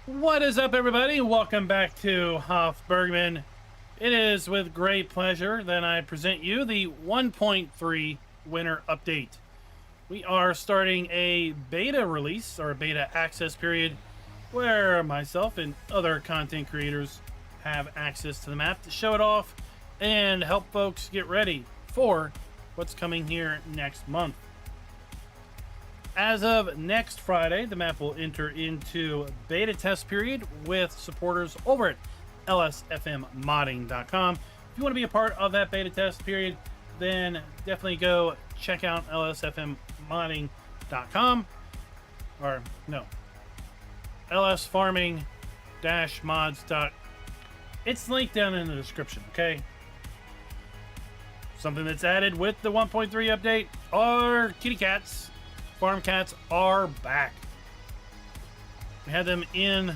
What is up, everybody? Welcome back to Hof Bergmann. It is with great pleasure that I present you the 1.3 winter update. We are starting a beta release, or a beta access period, where myself and other content creators have access to the map to show it off and help folks get ready for what's coming here next month. As of next Friday, the map will enter into beta test period with supporters over at lsfmmodding.com. If you want to be a part of that beta test period, then definitely go check out lsfmmodding.com. Or, no, lsfarming-mods. It's linked down in the description, okay? Something that's added with the 1.3 update are kitty cats. Farm cats are back. We had them in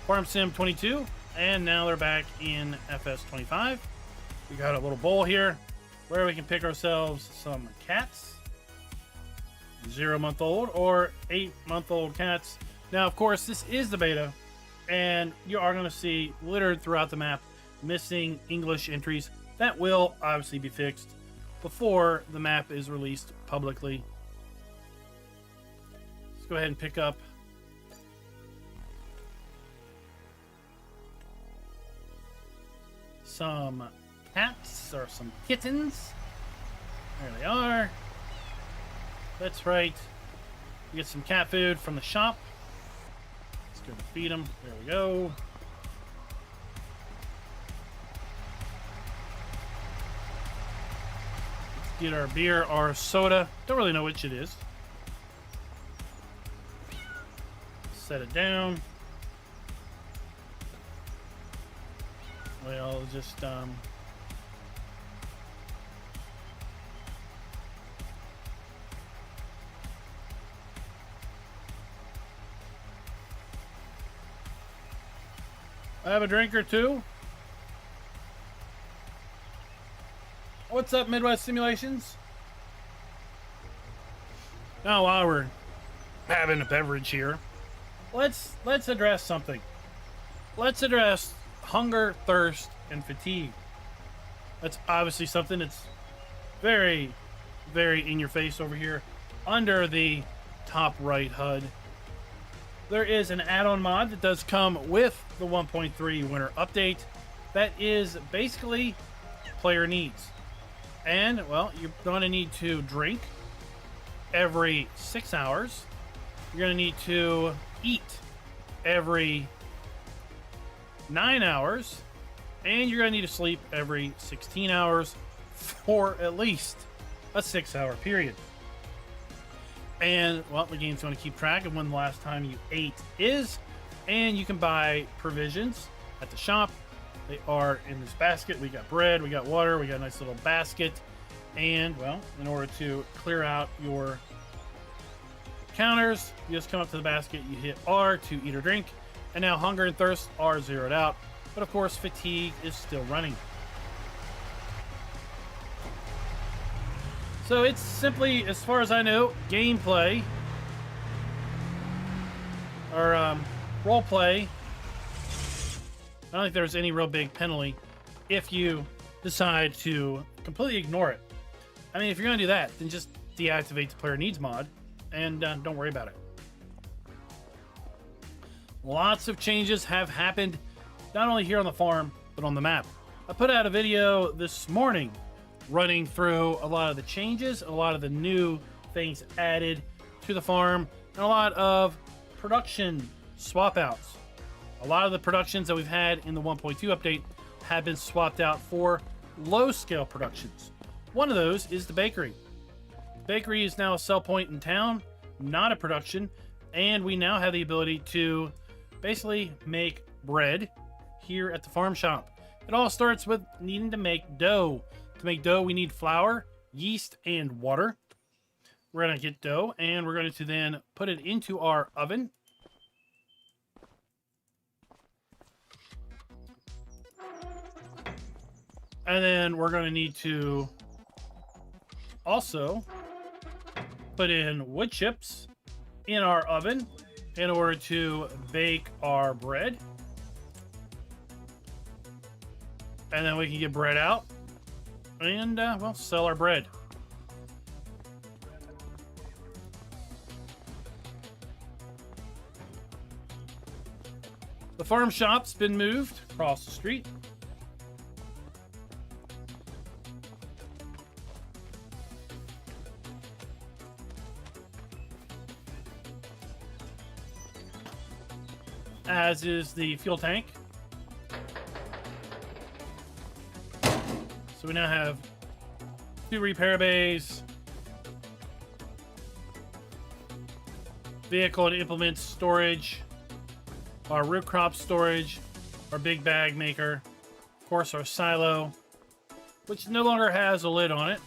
Farm Sim 22, and now they're back in FS 25. We got a little bowl here where we can pick ourselves some cats, 0-month-old or 8-month-old cats. Now, of course, this is the beta, and you are going to see littered throughout the map missing English entries. That will obviously be fixed before the map is released publicly. Let's go ahead and pick up some cats, or some kittens. There they are. That's right. We get some cat food from the shop. Let's go feed them. There we go. Let's get our beer, our soda. Don't really know which it is. Set it down. Well, just I have a drink or two. What's up, Midwest Simulations? Now, while we're having a beverage here, let's address something. Let's address hunger, thirst, and fatigue. That's obviously something that's very, very in your face over here under the top right HUD. There is an add-on mod that does come with the 1.3 winter update that is basically player needs. And, well, you're going to need to drink every 6 hours. You're going to need to eat every 9 hours, and you're going to need to sleep every 16 hours for at least a 6-hour period. And, well, the game's going to keep track of when the last time you ate is, and you can buy provisions at the shop. They are in this basket. We got bread, we got water, we got a nice little basket, and, well, in order to clear out your counters, you just come up to the basket, you hit R to eat or drink, and now hunger and thirst are zeroed out, but of course fatigue is still running. So it's simply, as far as I know, gameplay or role play. I don't think there's any real big penalty if you decide to completely ignore it. I mean, if you're going to do that, then just deactivate the player needs mod and don't worry about it. Lots of changes have happened, not only here on the farm, but on the map. I put out a video this morning running through a lot of the changes, a lot of the new things added to the farm, and a lot of production swap outs. A lot of the productions that we've had in the 1.2 update have been swapped out for low scale productions. One of those is the bakery. The bakery is now a sell point in town, not a production, and we now have the ability to basically make bread here at the farm shop. It all starts with needing to make dough. To make dough, we need flour, yeast, and water. We're going to get dough, and we're going to then put it into our oven. And then we're going to need to also put in wood chips in our oven in order to bake our bread. And then we can get bread out and, well, sell our bread. The farm shop's been moved across the street. As is the fuel tank. So we now have 2 repair bays, vehicle and implement storage, our root crop storage, our big bag maker, of course our silo, which no longer has a lid on it.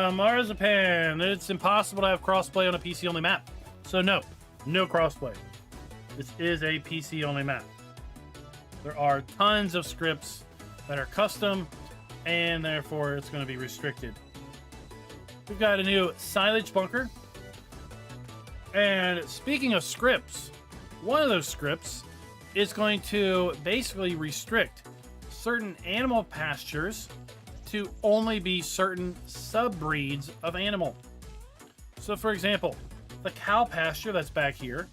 Marzipan. It's impossible to have crossplay on a PC-only map. So no crossplay. This is a PC-only map. There are tons of scripts that are custom, and therefore it's going to be restricted. We've got a new silage bunker. And speaking of scripts, one of those scripts is going to basically restrict certain animal pastures to only be certain sub-breeds of animal. So for example, the cow pasture that's back here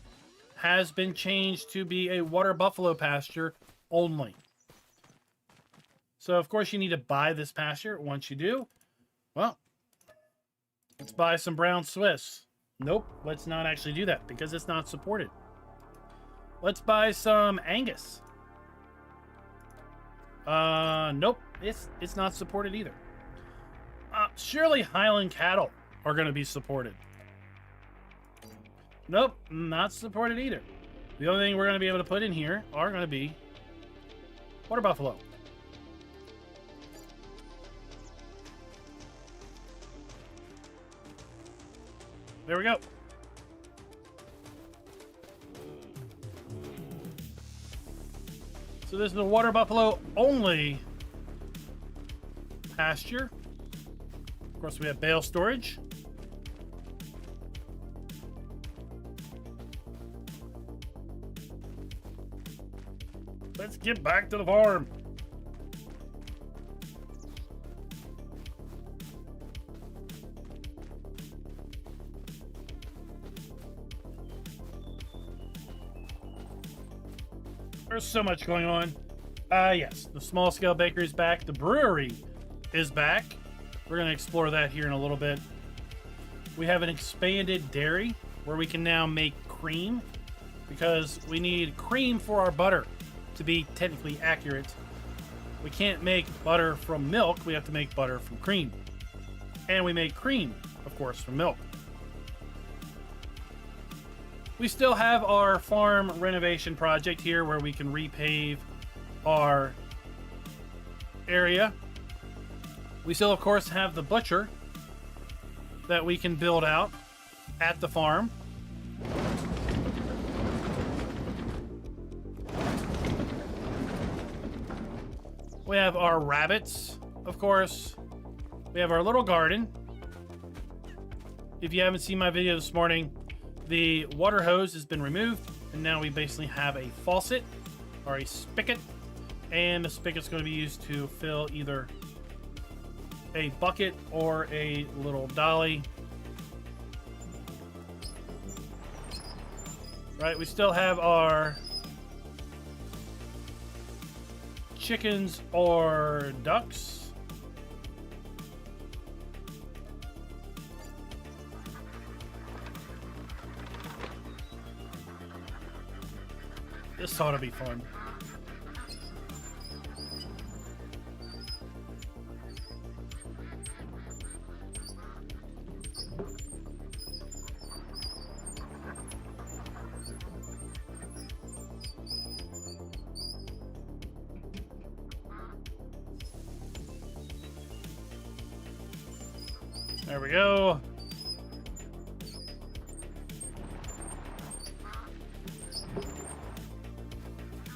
has been changed to be a water buffalo pasture only. So of course you need to buy this pasture. Once you do, well, let's buy some brown Swiss. Nope, let's not actually do that because it's not supported. Let's buy some Angus. Nope, it's not supported either. Surely Highland cattle are going to be supported. Nope, not supported either. The only thing we're going to be able to put in here are going to be water buffalo. There we go. So this is the water buffalo only pasture. Of course, we have bale storage. Let's get back to the farm. There's so much going on. Yes, the small scale bakery is back. The brewery is back. We're going to explore that here in a little bit. We have an expanded dairy where we can now make cream because we need cream for our butter to be technically accurate. We can't make butter from milk. We have to make butter from cream. And we make cream, of course, from milk. We still have our farm renovation project here where we can repave our area. We still, of course, have the butcher that we can build out at the farm. We have our rabbits, of course. We have our little garden. If you haven't seen my video this morning, the water hose has been removed, and now we basically have a faucet or a spigot, and the spigot's going to be used to fill either a bucket or a little dolly. Right, we still have our chickens or ducks. This ought to be fun. There we go.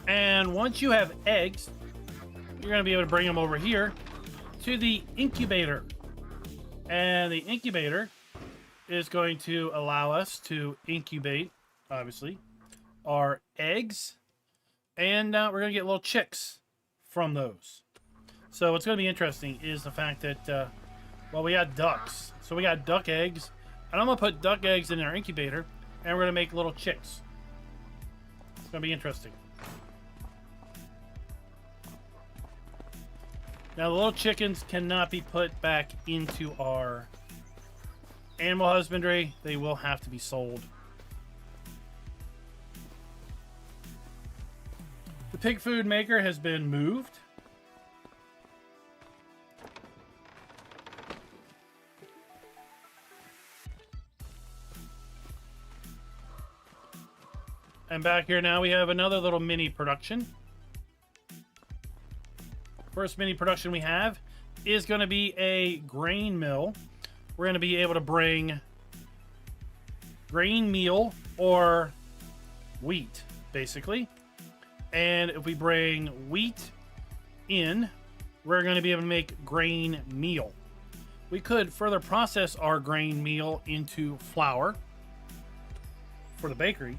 And once you have eggs, you're going to be able to bring them over here to the incubator. And the incubator is going to allow us to incubate, obviously, our eggs. And we're going to get little chicks from those. So what's going to be interesting is the fact that, well, we got ducks. So we got duck eggs. And I'm going to put duck eggs in our incubator. And we're going to make little chicks. It's going to be interesting. Now, the little chickens cannot be put back into our animal husbandry. They will have to be sold. The pig food maker has been moved. And back here now we have another little mini production. First mini production we have is going to be a grain mill. We're going to be able to bring grain meal or wheat, basically. And if we bring wheat in, we're going to be able to make grain meal. We could further process our grain meal into flour for the bakery.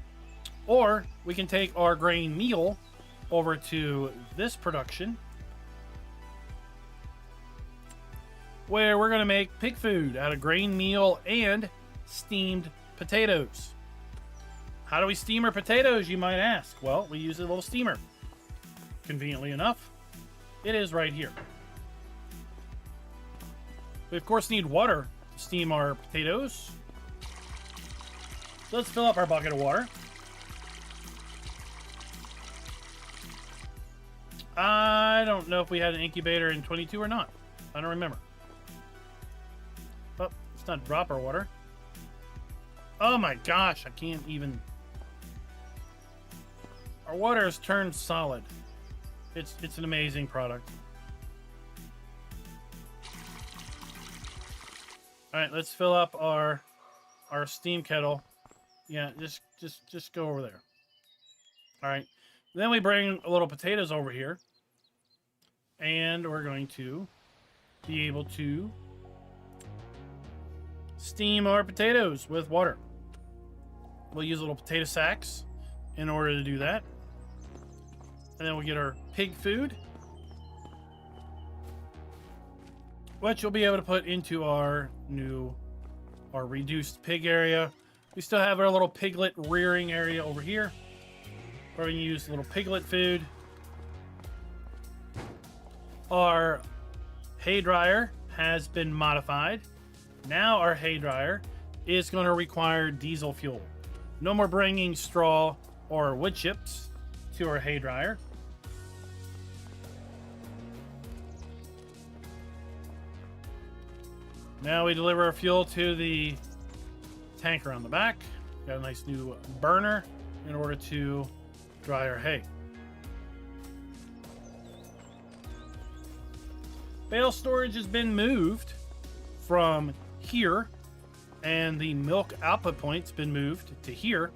Or we can take our grain meal over to this production, where we're going to make pig food out of grain meal and steamed potatoes. How do we steam our potatoes, you might ask? Well, we use a little steamer. Conveniently enough, it is right here. We, of course, need water to steam our potatoes. So let's fill up our bucket of water. I don't know if we had an incubator in 22 or not. I don't remember. Oh, let's not drop our water. Oh my gosh, I can't even... Our water has turned solid. It's an amazing product. Alright, let's fill up our steam kettle. Yeah, just go over there. Alright. Then we bring a little potatoes over here. And we're going to be able to steam our potatoes with water. We'll use little potato sacks in order to do that. And then we'll get our pig food, which we'll be able to put into our reduced pig area. We still have our little piglet rearing area over here. We're going to use a little piglet food. Our hay dryer has been modified. Now our hay dryer is going to require diesel fuel. No more bringing straw or wood chips to our hay dryer. Now we deliver our fuel to the tanker on the back. Got a nice new burner in order to dry our hay. Bale storage has been moved from here, and the milk output point's been moved to here.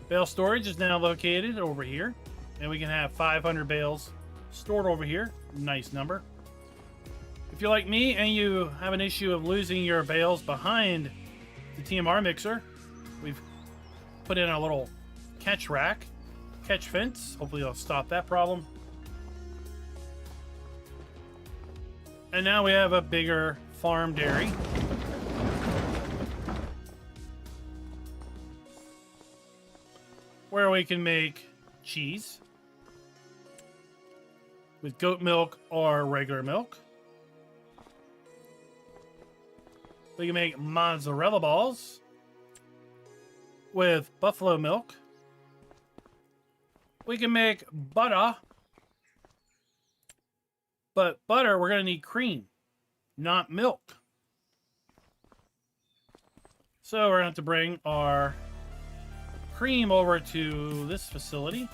Bale storage is now located over here, and we can have 500 bales stored over here. Nice number. If you're like me and you have an issue of losing your bales behind the TMR mixer, we've put in a little catch rack, catch fence. Hopefully it'll stop that problem. And now we have a bigger farm dairy. Where we can make cheese with goat milk or regular milk. We can make mozzarella balls with buffalo milk. We can make butter. But butter, we're going to need cream, not milk. So we're going to have to bring our cream over to this facility.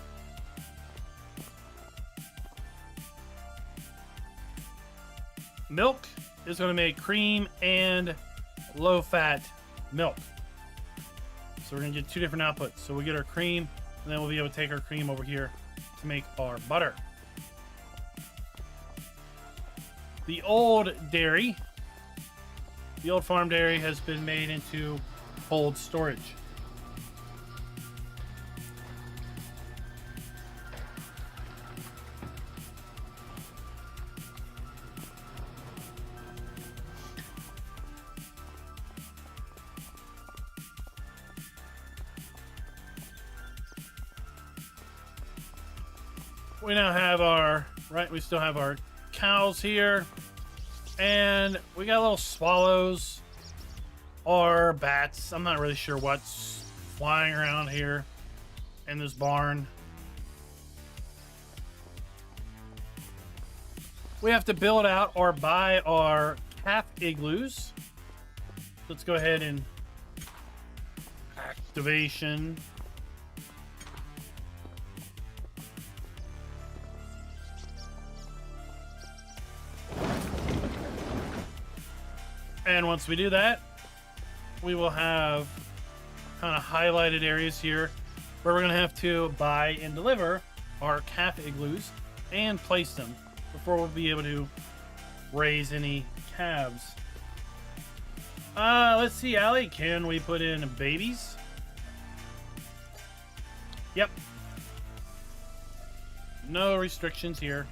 Milk is going to make cream and low-fat milk. So we're going to get two different outputs. So we get our cream, and then we'll be able to take our cream over here to make our butter. the old dairy, the old farm dairy has been made into cold storage. We now have our, we still have our cows here. And we got little swallows or bats. I'm not really sure what's flying around here in this barn. We have to build out or buy our calf igloos. Let's go ahead and activation. And once we do that, we will have kind of highlighted areas here where we're going to have to buy and deliver our calf igloos and place them before we'll be able to raise any calves. Let's see, Allie, can we put in babies? Yep. No restrictions here.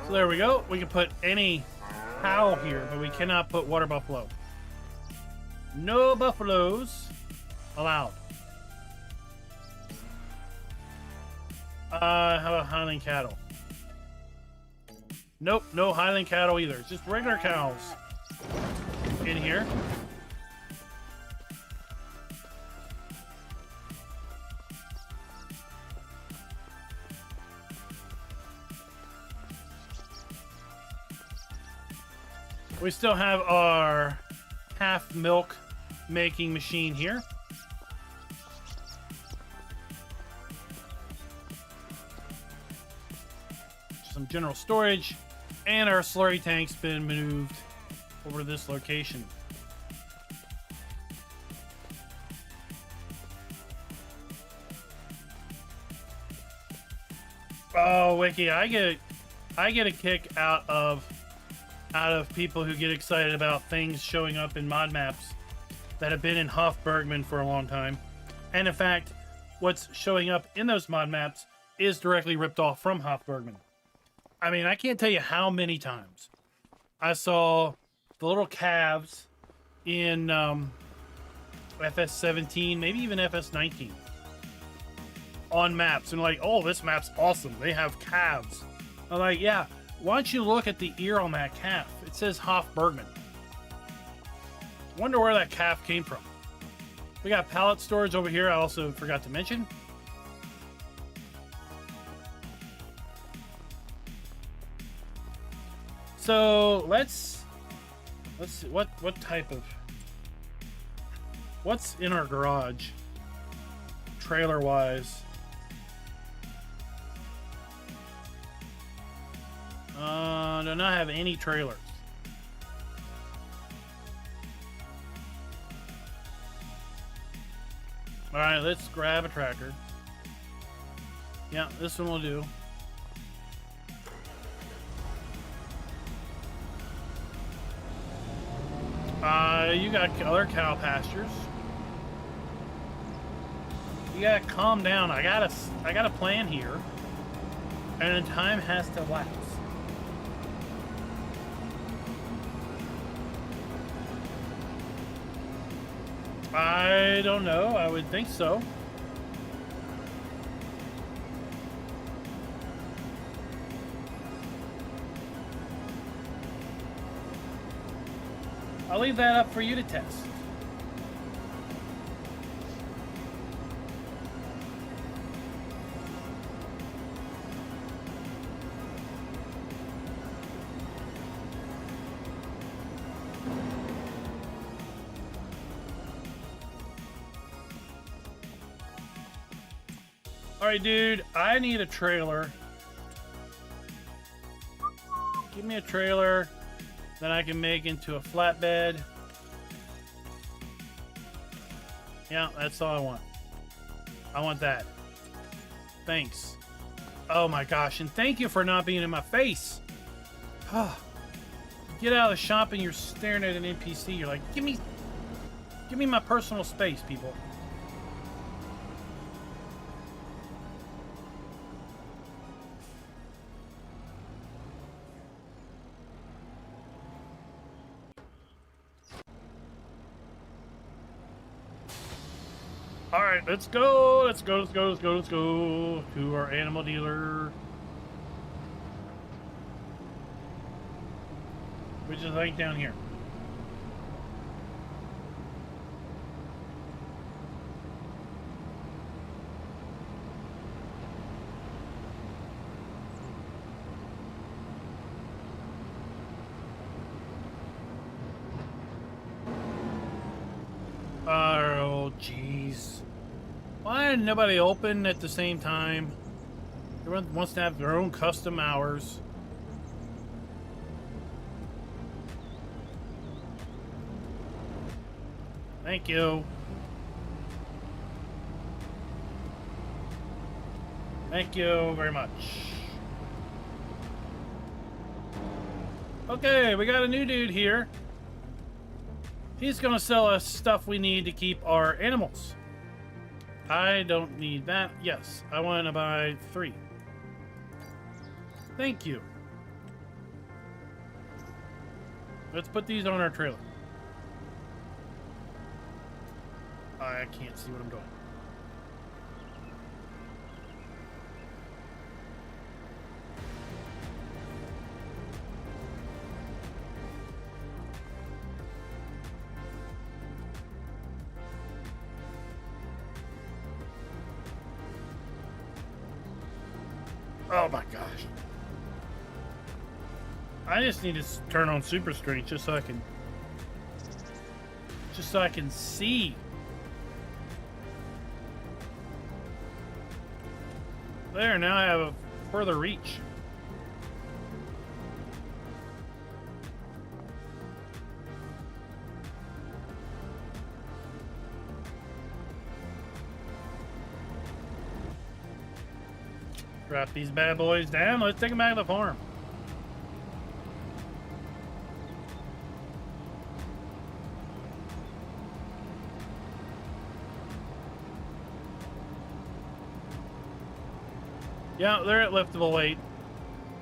So there we go. We can put any cow here, but we cannot put water buffalo. No buffaloes allowed. How about Highland cattle? Nope, no Highland cattle either. It's just regular cows in here. We still have our half milk making machine here. Some general storage, and our slurry tank's been moved over to this location. Oh, Wiki, I get a kick out of people who get excited about things showing up in mod maps that have been in Hof Bergmann for a long time. And in fact, what's showing up in those mod maps is directly ripped off from Hof Bergmann. I mean, I can't tell you how many times I saw the little calves in FS17, maybe even FS19 on maps, and like, oh, this map's awesome. They have calves. I'm like, yeah. Why don't you look at the ear on that calf? It says Hof Bergmann. Wonder where that calf came from. We got pallet storage over here. I also forgot to mention. So let's see what type of, what's in our garage trailer wise. Do not have any trailers. All right, let's grab a tractor. Yeah, this one will do. You got other cow pastures. You gotta calm down. I got a plan here, and time has to lapse. I don't know. I would think so. I'll leave that up for you to test. Alright, dude, I need a trailer. Give me a trailer that I can make into a flatbed. Yeah, that's all I want. I want that. Thanks. Oh my gosh, and thank you for not being in my face. Get out of the shop and you're staring at an NPC. You're like, give me my personal space, people. All right, let's go. Let's go to our animal dealer. Which is right down here. Oh, jeez. Why did nobody open at the same time? Everyone wants to have their own custom hours. Thank you. Thank you very much. Okay, we got a new dude here. He's gonna sell us stuff we need to keep our animals. I don't need that. Yes, I want to buy 3. Thank you. Let's put these on our trailer. I can't see what I'm doing. Oh my gosh. I just need to turn on super strength just so I can see. There, now I have a further reach. Drop these bad boys down. Let's take them back to the farm. Yeah, they're at liftable weight.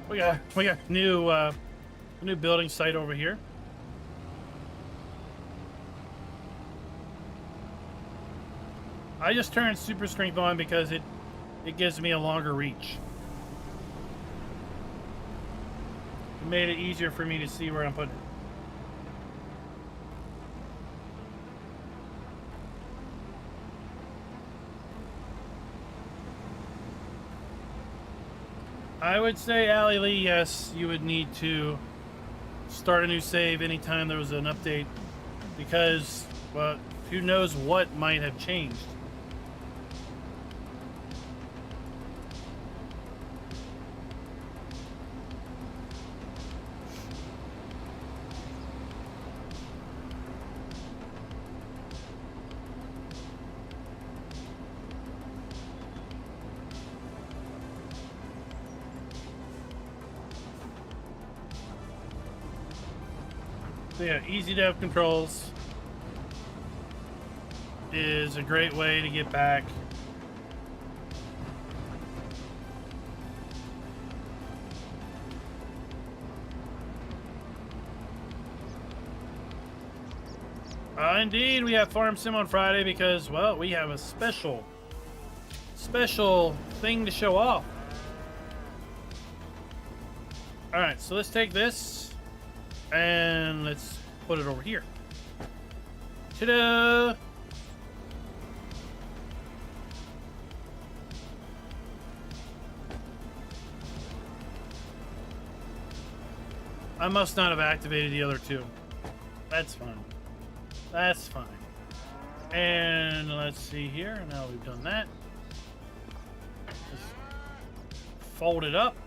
We got new new building site over here. I just turned super strength on because it gives me a longer reach. It made it easier for me to see where I'm putting it. I would say, Allie Lee, yes, you would need to start a new save anytime there was an update, because, well, who knows what might have changed. So yeah, easy to have controls is a great way to get back. Indeed, we have Farm Sim on Friday because, well, we have a special thing to show off. Alright, so let's take this and let's put it over here. Ta-da! I must not have activated the other two. That's fine. That's fine. And let's see here. Now we've done that. Just fold it up.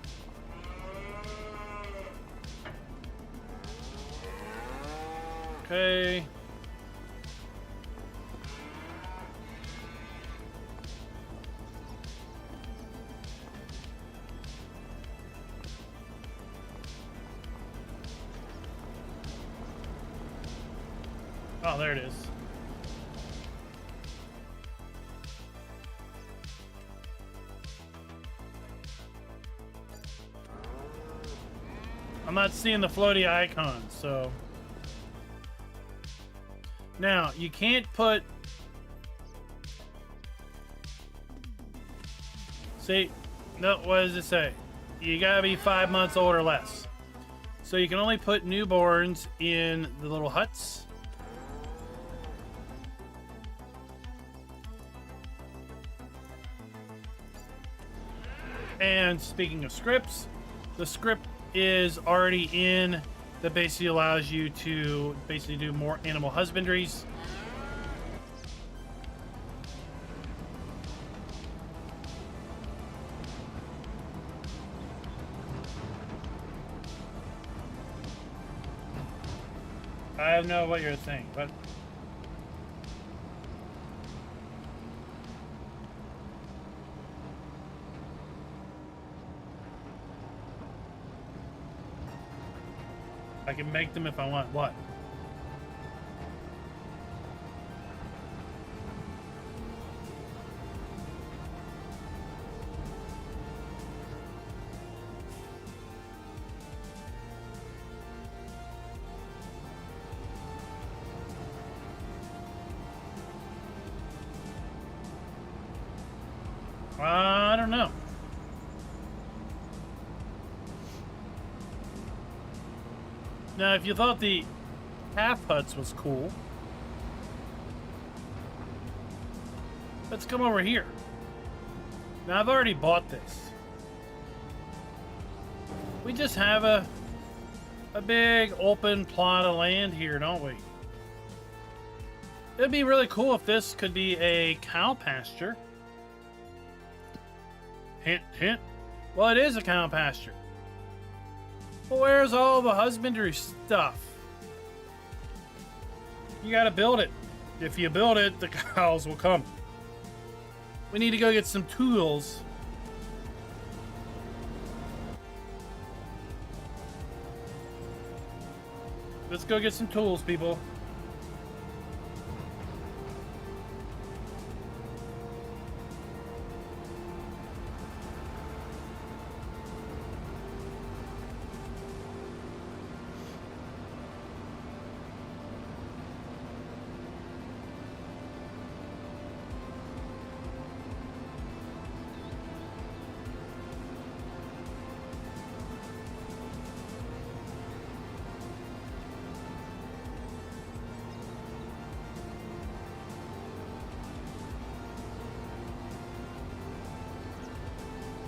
Okay. Oh, there it is. I'm not seeing the floaty icon, so... Now, you can't put... See? No, what does it say? You gotta be 5 months old or less. So you can only put newborns in the little huts. And speaking of scripts, the script is already in that basically allows you to basically do more animal husbandries. I don't know what you're saying, but I can make them if I want. What? I don't know. Now, if you thought the half huts was cool, let's come over here. Now, I've already bought this. We just have a big open plot of land here, don't we? It'd be really cool if this could be a cow pasture. Hint, hint. Well, it is a cow pasture. Well, where's all the husbandry stuff? You gotta build it. If you build it, the cows will come. We need to go get some tools. Let's go get some tools, people.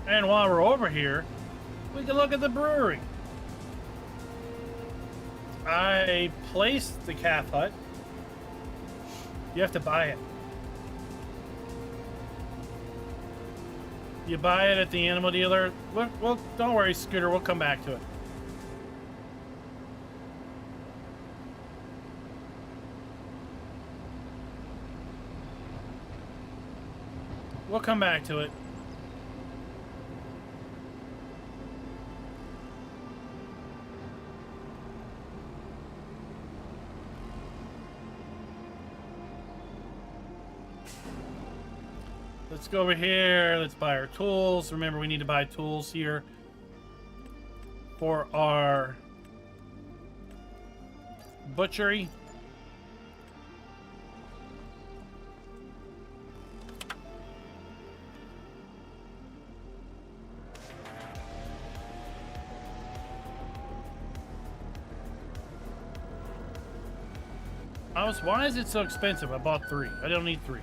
And while we're over here, we can look at the brewery. I placed the calf hut. You have to buy it. You buy it at the animal dealer. Well, don't worry, Scooter. We'll come back to it. We'll come back to it. Let's go over here. Let's buy our tools. Remember, we need to buy tools here for our butchery. Why is it so expensive? I bought 3. I don't need 3.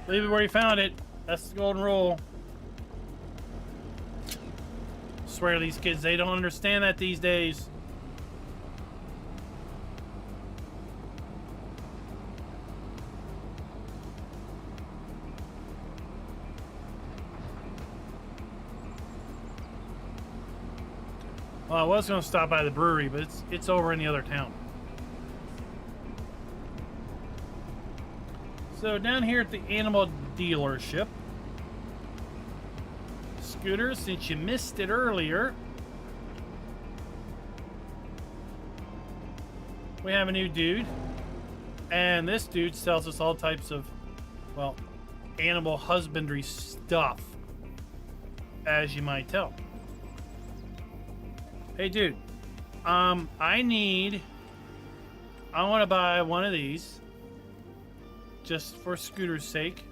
Leave it where you found it. That's the golden rule. I swear these kids, they don't understand that these days. Well, I was going to stop by the brewery, but it's over in the other town. So down here at the animal dealership, Scooter, since you missed it earlier, we have a new dude, and this dude sells us all types of, well, animal husbandry stuff, as you might tell. Hey dude, I want to buy one of these just for Scooter's sake.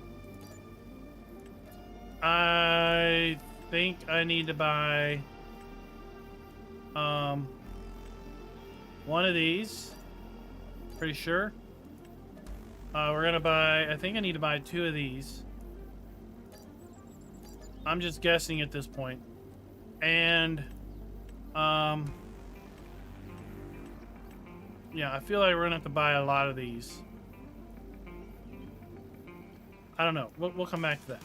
I think I need to buy one of these. Pretty sure. We're gonna buy, I think I need to buy 2 of these. I'm just guessing at this point. And yeah, I feel like we're gonna have to buy a lot of these. I don't know. We'll come back to that.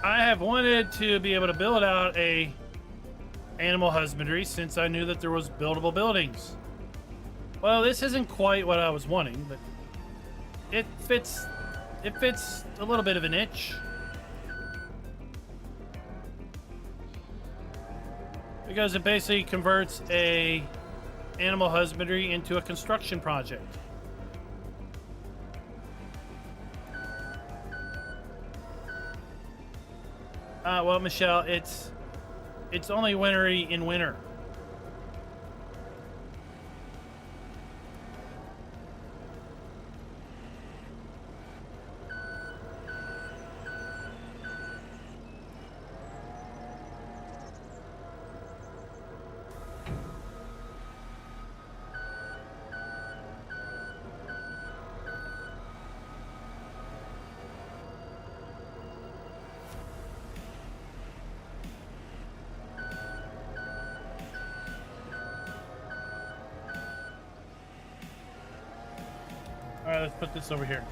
I have wanted to be able to build out a animal husbandry since I knew that there was buildable buildings. Well, this isn't quite what I was wanting, but it fits a little bit of a niche. Because it basically converts a animal husbandry into a construction project. Well, Michelle, it's only wintry in winter. All right, let's put this over here.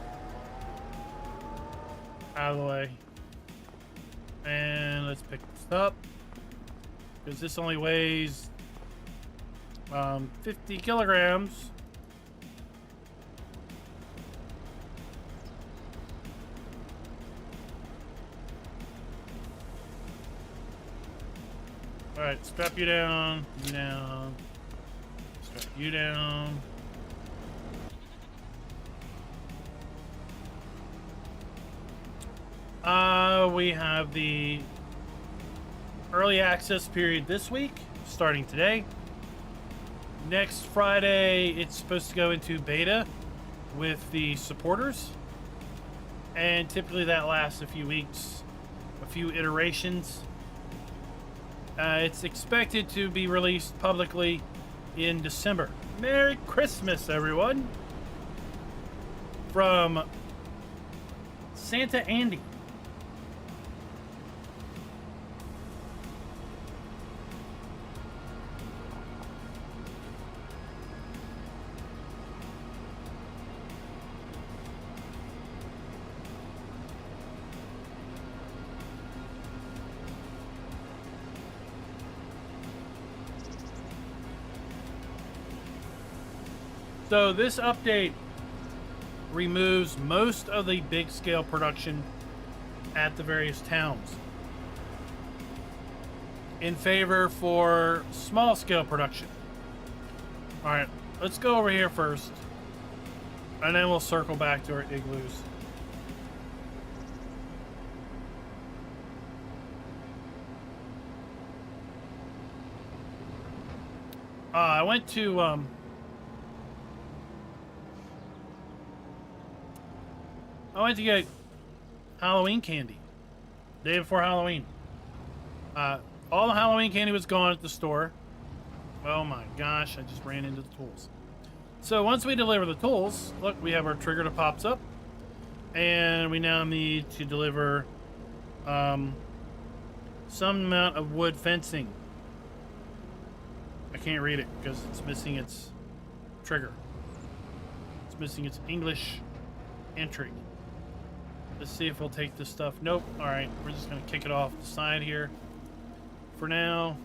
Out of the way. And let's pick this up. Because this only weighs 50 kilograms. All right, strap you down, strap you down. We have the early access period this week, starting today. Next Friday, it's supposed to go into beta with the supporters. And typically that lasts a few weeks, a few iterations. It's expected to be released publicly in December. Merry Christmas, everyone. From Santa Andy. So this update removes most of the big scale production at the various towns in favor for small scale production. All right, let's go over here first and then we'll circle back to our igloos. I went to get Halloween candy. Day before Halloween. All the Halloween candy was gone at the store. Oh my gosh, I just ran into the tools. So once we deliver the tools, look, we have our trigger that pops up. And we now need to deliver some amount of wood fencing. I can't read it because it's missing its trigger. It's missing its English entry. Let's see if we'll take this stuff. Nope. All right, we're just gonna kick it off the side here for now.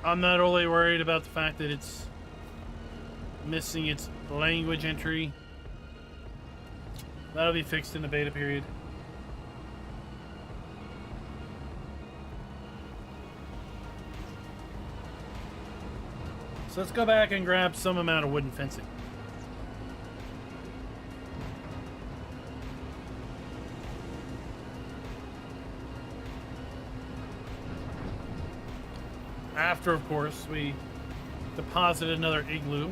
I'm not really worried about the fact that it's missing its language entry. That'll be fixed in the beta period. So let's go back and grab some amount of wooden fencing. After, of course, we deposit another igloo.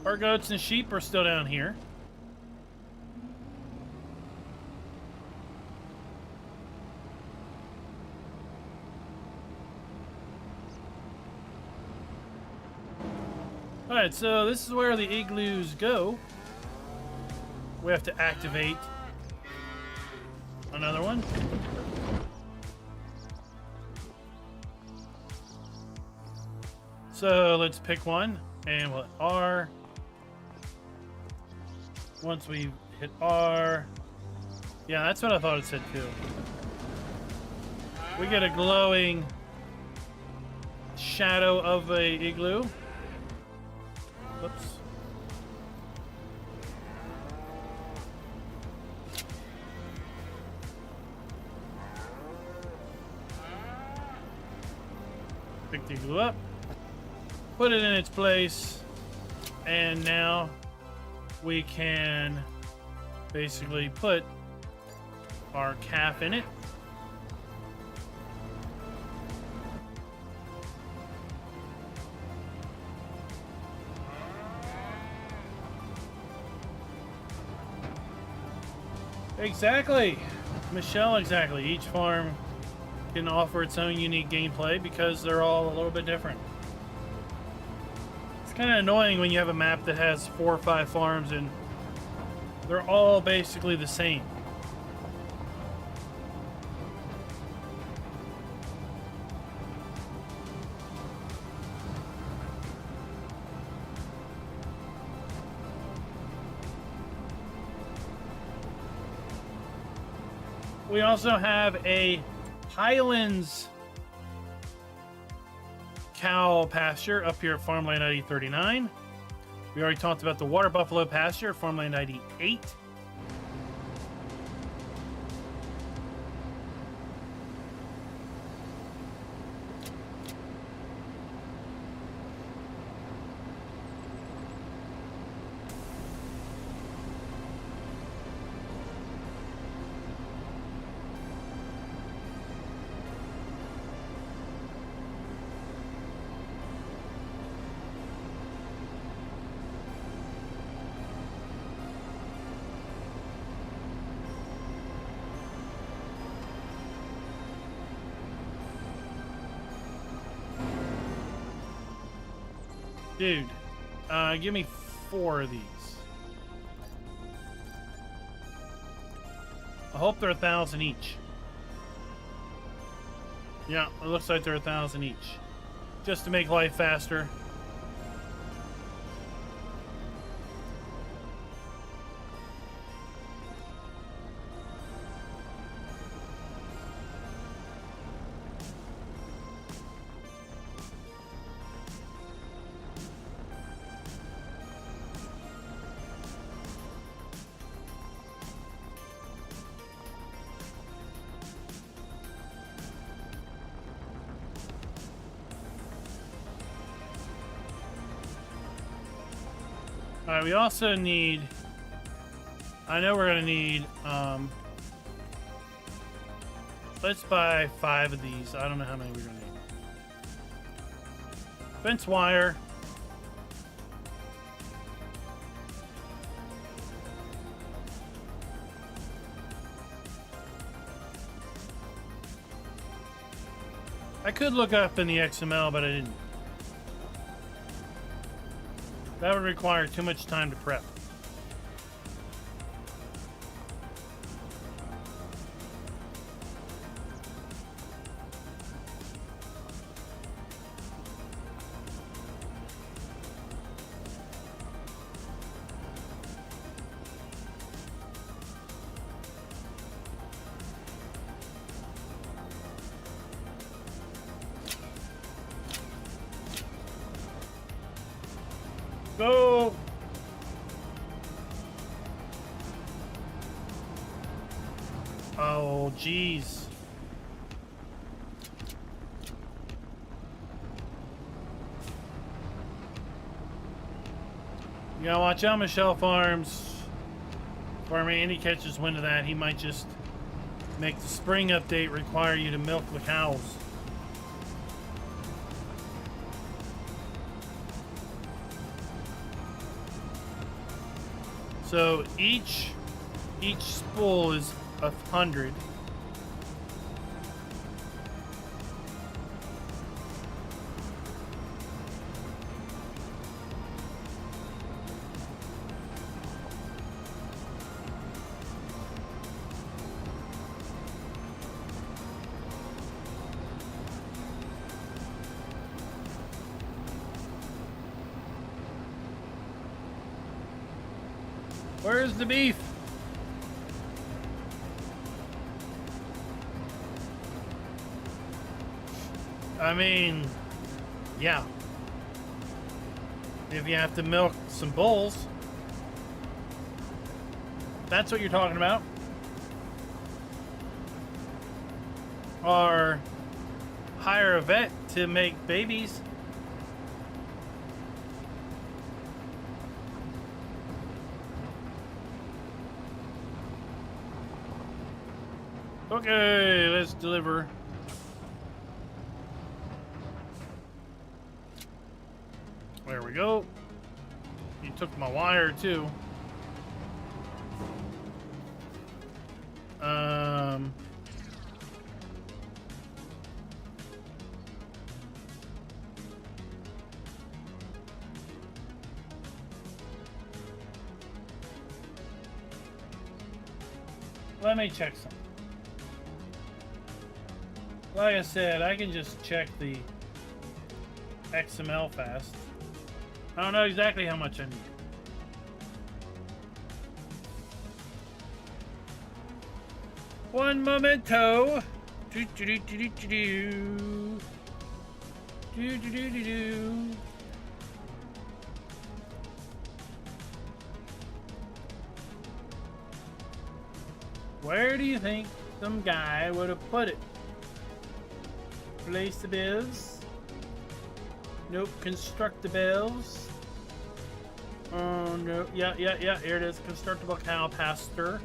Our goats and sheep are still down here. Alright, so this is where the igloos go. We have to activate another one. So let's pick one and we'll hit R. Once we hit R, yeah, that's what I thought it said too. We get a glowing shadow of a igloo. Whoops. Pick the igloo up, put it in its place, and now we can basically put our calf in it. Exactly, Michelle, exactly. Each farm can offer its own unique gameplay because they're all a little bit different. It's kind of annoying when you have a map that has 4 or 5 farms and they're all basically the same. We also have a Highlands cow pasture up here at Farmland ID 39. We already talked about the water buffalo pasture at Farmland ID 8. Dude, give me 4 of these. I hope they're 1,000 each. Yeah, it looks like they're 1,000 each. Just to make life faster. Alright, we also need... I know we're going to need Let's buy 5 of these. I don't know how many we're gonna need. Fence wire. I could look up in the XML, but I didn't. That would require too much time to prep. Go! Oh, jeez. You gotta watch out, Michelle Farms. Farmer Andy catches wind of that, he might just make the spring update require you to milk the cows. So each spool is 100. Where's the beef? I mean, yeah. If you have to milk some bulls, that's what you're talking about. Or hire a vet to make babies. Okay, let's deliver. There we go. You took my wire too. Let me check something. Like I said, I can just check the XML fast. I don't know exactly how much I need. One momento. Do do do do do do do do do do do. Where do you think some guy would have put it? Place the bills. Nope. Construct the bills. Oh no. Yeah. Here it is. Constructible cow pasture.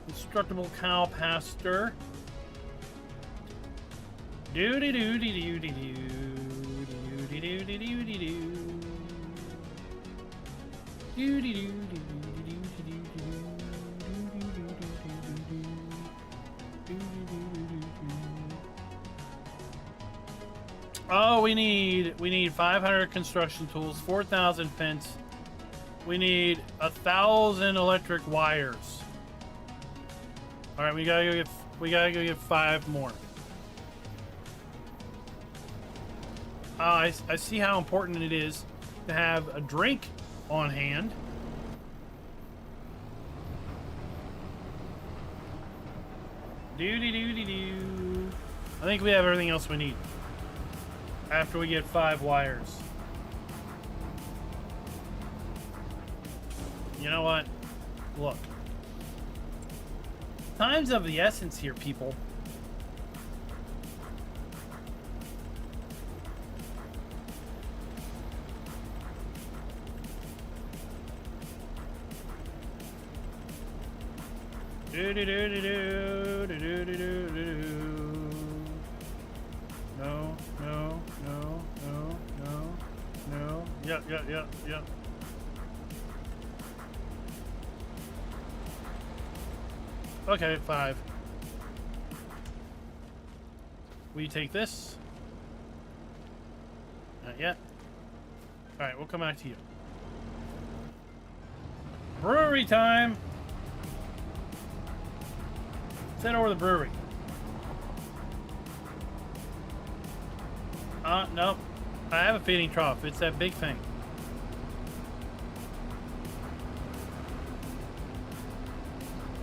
Constructible cow pasture. Doody doody doody doo. Doody doody doody doo. Doody doody doody doo. Oh, we need 500 construction tools, 4,000 fence. We need 1,000 electric wires. All right, we gotta go get 5 more. I see how important it is to have a drink on hand. Doo-dee-doo-dee-doo. I think we have everything else we need. After we get 5 wires. You know what? Look. Time's of the essence here, people. No, no, no, no, no, no. Yep. Okay, 5. We take this. Not yet. Alright, we'll come back to you. Brewery time! Let's head over to the brewery. Nope. I have a feeding trough. It's that big thing.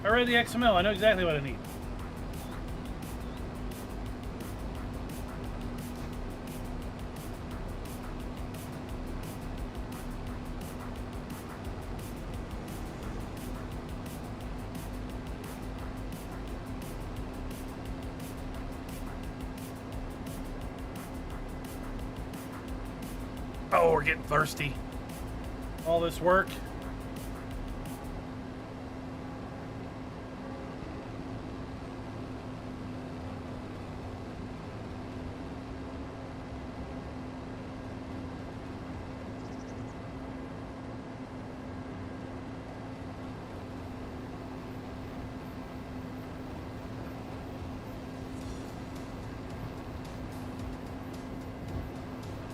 I read the XML. I know exactly what I need. Oh, we're getting thirsty. All this work.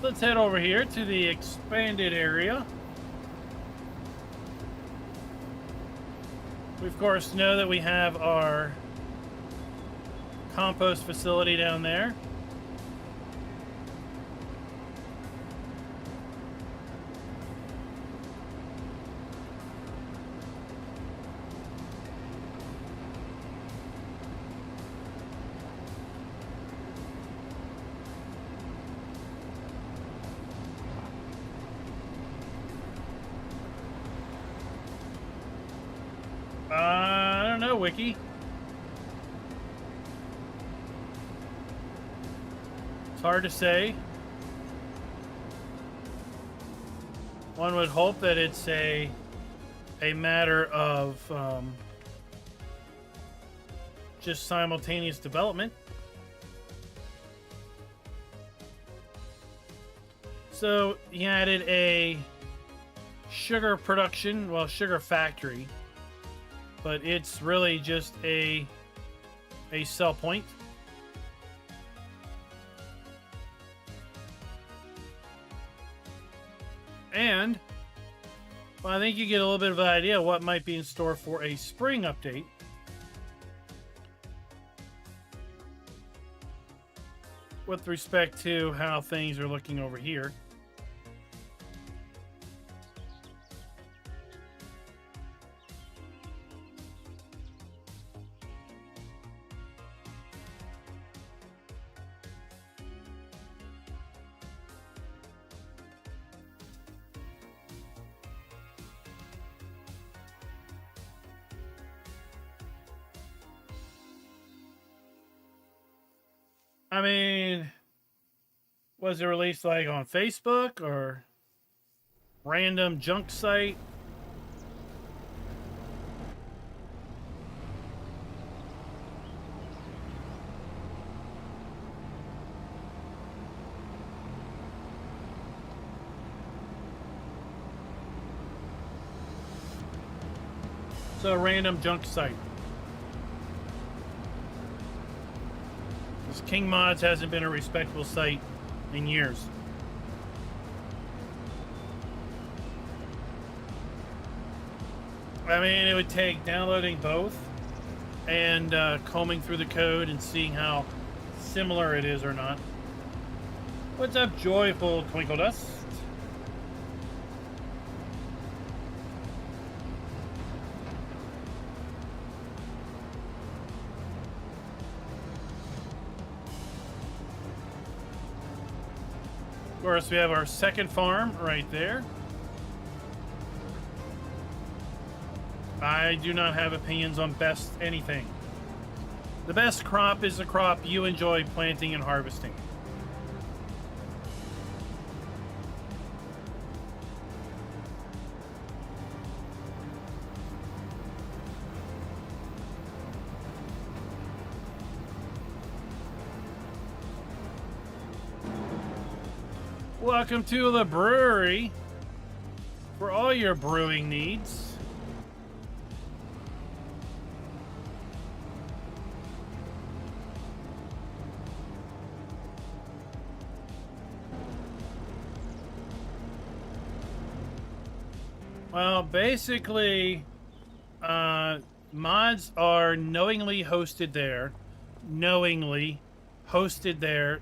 Let's head over here to the expanded area. We, of course, know that we have our compost facility down there. I don't know, Wiki. It's hard to say. One would hope that it's a matter of just simultaneous development. So he added a sugar production, well, sugar factory. But it's really just a sell point. And well, I think you get a little bit of an idea of what might be in store for a spring update. With respect to how things are looking over here. I mean, was it released like on Facebook or random junk site? So a random junk site. King Mods hasn't been a respectable site in years. I mean, it would take downloading both and combing through the code and seeing how similar it is or not. What's up, Joyful Twinkle Dust? Of course, we have our second farm right there. I do not have opinions on best anything. The best crop is the crop you enjoy planting and harvesting. Welcome to the brewery for all your brewing needs. Well, basically, mods are knowingly hosted there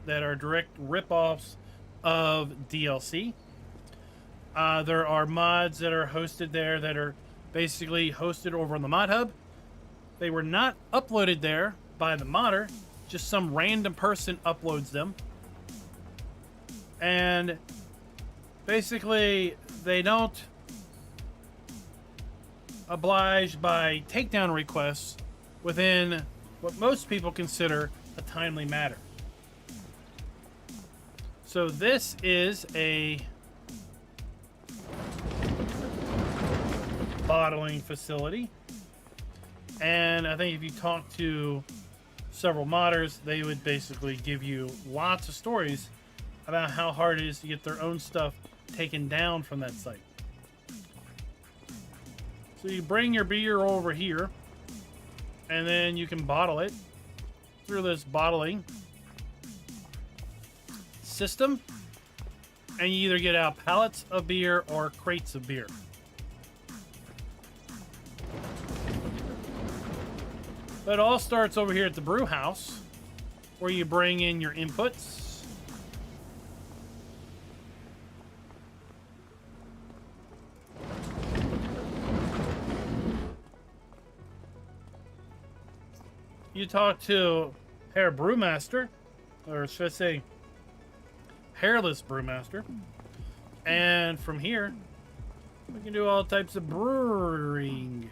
that are direct rip-offs of DLC. There are mods that are hosted there that are basically hosted over on the mod hub. They were not uploaded there by the modder, just some random person uploads them. And basically, they don't oblige by takedown requests within what most people consider a timely matter. So this is a bottling facility, and I think if you talk to several modders, they would basically give you lots of stories about how hard it is to get their own stuff taken down from that site. So you bring your beer over here, and then you can bottle it through this bottling system, and you either get out pallets of beer or crates of beer. But it all starts over here at the brew house, where you bring in your inputs. You talk to Herr Brewmaster, or should I say Hairless Brewmaster, and from here we can do all types of brewing.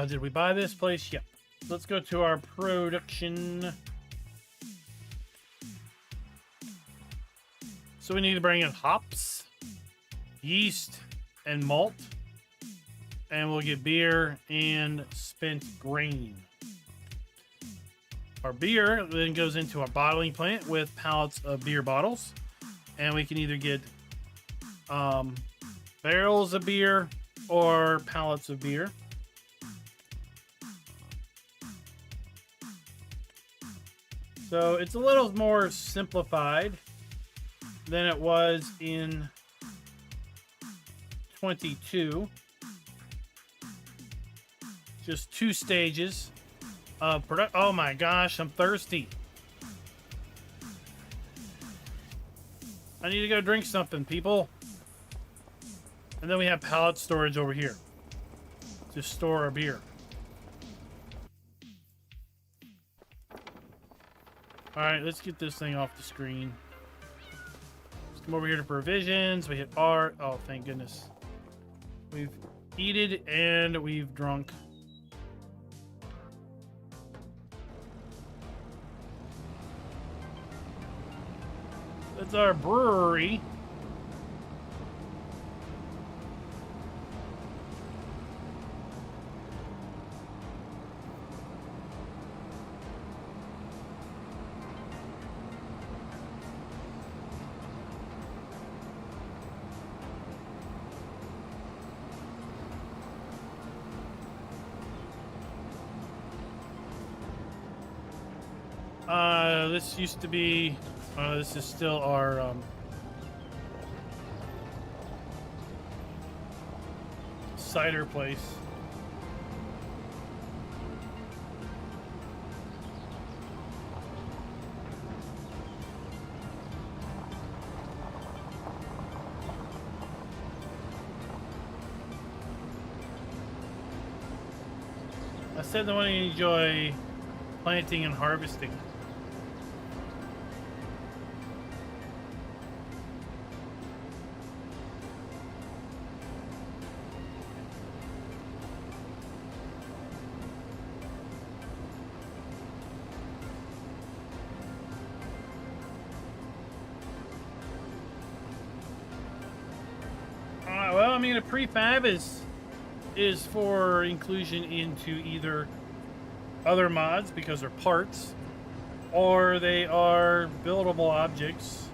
Did we buy this place? Yep. Let's go to our production. So we need to bring in hops, yeast, and malt. And we'll get beer and spent grain. Our beer then goes into our bottling plant with pallets of beer bottles. And we can either get barrels of beer or pallets of beer. So it's a little more simplified than it was in 22. Just 2 stages of production. Oh my gosh, I'm thirsty. I need to go drink something, people. And then we have pallet storage over here to store our beer. Alright, let's get this thing off the screen. Let's come over here to provisions. We hit R. Oh, thank goodness. We've eaten and we've drunk. That's our brewery. This used to be, this is still our, cider place. I said I want to enjoy planting and harvesting. mean, a prefab is for inclusion into either other mods because they're parts, or they are buildable objects,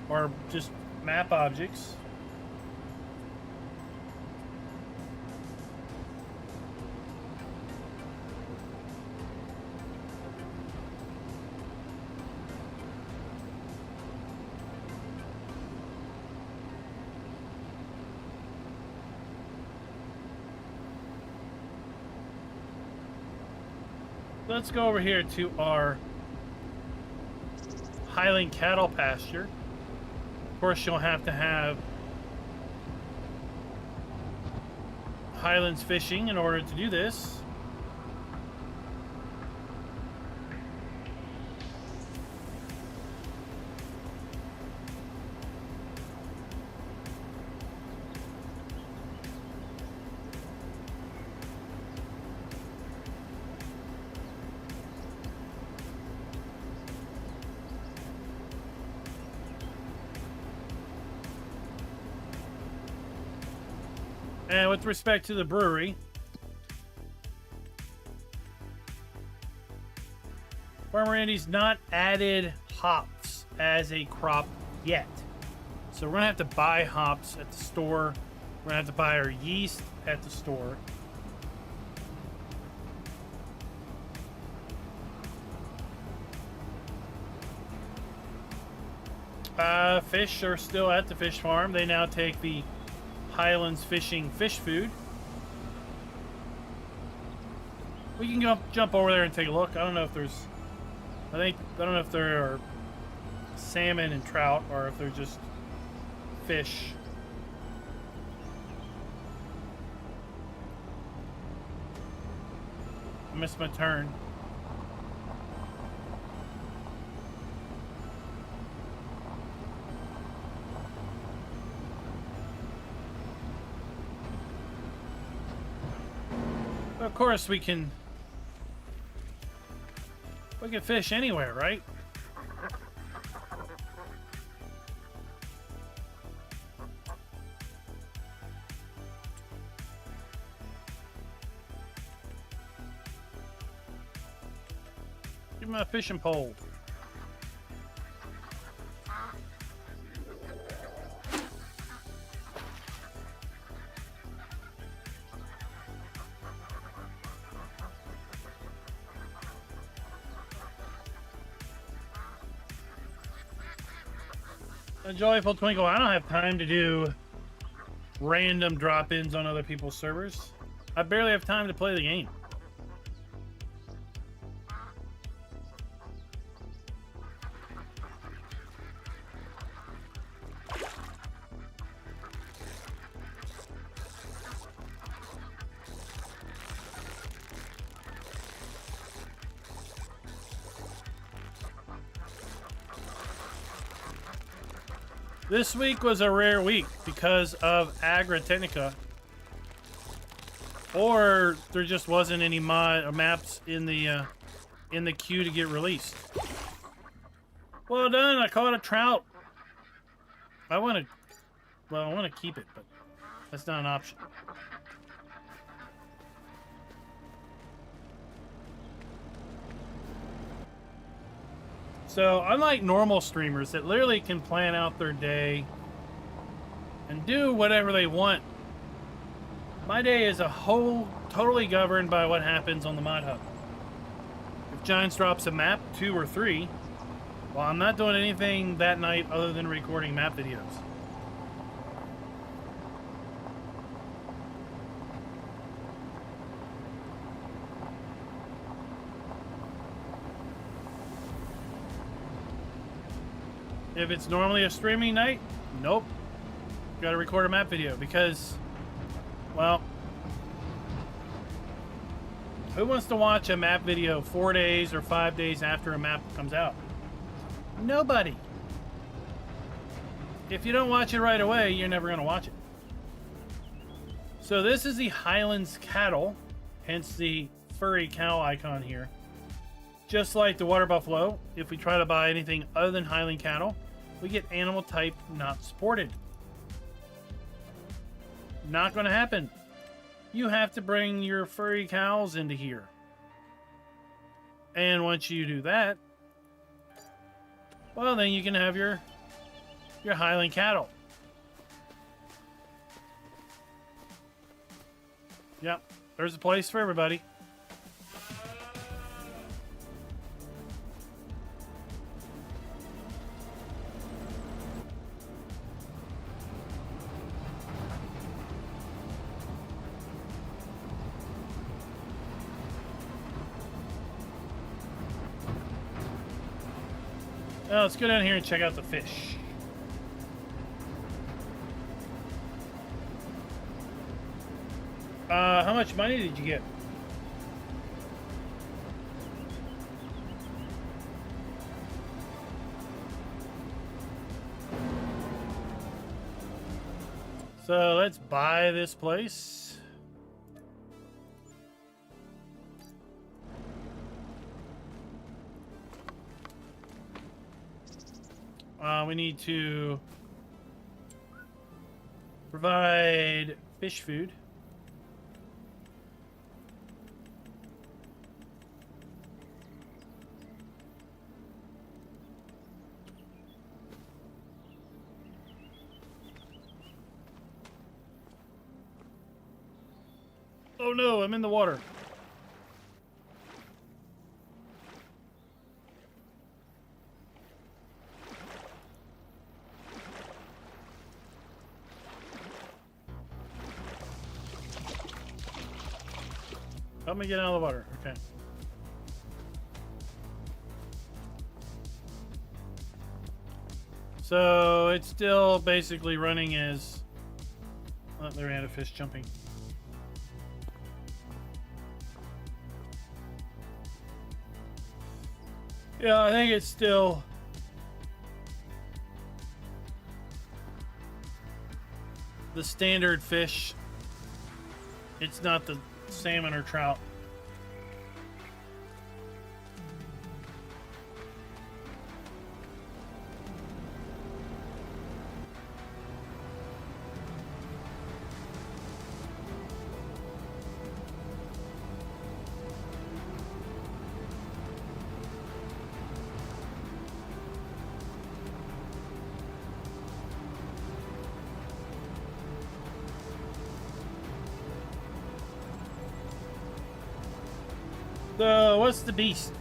or just map objects. Let's go over here to our Highland cattle pasture. Of course, you'll have to have Highlands fishing in order to do this. And with respect to the brewery, Farmer Andy's not added hops as a crop yet. So we're going to have to buy hops at the store. We're going to have to buy our yeast at the store. Fish are still at the fish farm. They now take the Highlands fishing fish food. We can jump over there and take a look. I don't know if there's, I don't know if there are salmon and trout or if they're just fish. I missed my turn. Of course, we can fish anywhere, right? Give me a fishing pole. A joyful twinkle. I don't have time to do random drop-ins on other people's servers. I barely have time to play the game. This week was a rare week because of Agra Technica. Or there just wasn't any maps in the queue to get released. Well done, I caught a trout. I want to keep it, but that's not an option. So, unlike normal streamers that literally can plan out their day and do whatever they want, my day is totally governed by what happens on the mod hub. If Giants drops a map, 2 or 3, well, I'm not doing anything that night other than recording map videos. If it's normally a streaming night, nope. Gotta record a map video because, well, who wants to watch a map video 4 days or 5 days after a map comes out? Nobody. If you don't watch it right away, you're never gonna watch it. So this is the Highlands cattle, hence the furry cow icon here. Just like the water buffalo, if we try to buy anything other than Highland cattle, we get animal type not supported. Not going to happen. You have to bring your furry cows into here. And once you do that, well, then you can have your Highland cattle. Yep, there's a place for everybody. Well, let's go down here and check out the fish. How much money did you get? So let's buy this place. We need to provide fish food. Oh no, I'm in the water. Help me get out of the water. Okay. So it's still basically running as... Oh, there we had a fish jumping. Yeah, I think it's still... the standard fish. It's not the salmon or trout. So, what's the beast?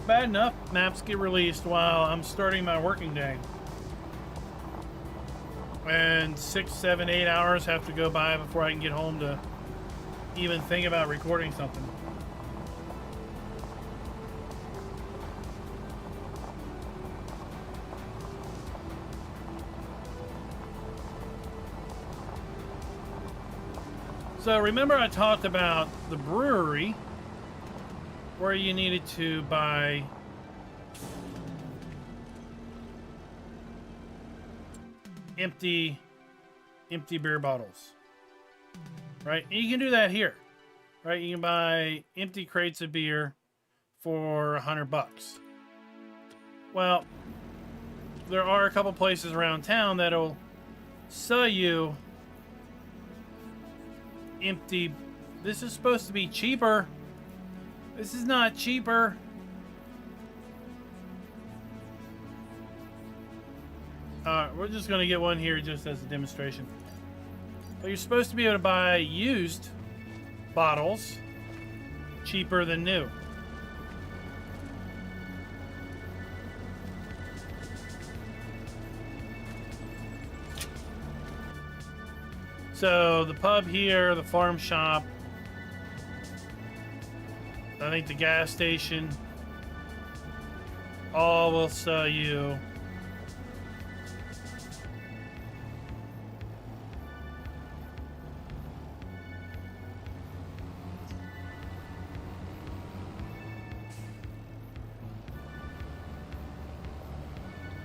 Bad enough maps get released while I'm starting my working day, and 6, 7, 8 hours have to go by before I can get home to even think about recording something. So remember I talked about the brewery where you needed to buy empty beer bottles, right? And you can do that here, right? You can buy empty crates of beer for $100. Well, there are a couple places around town that'll sell you empty. This is supposed to be cheaper. This is not cheaper. We're just going to get one here just as a demonstration. But you're supposed to be able to buy used bottles cheaper than new. So the pub here, the farm shop, I think the gas station, all will sell you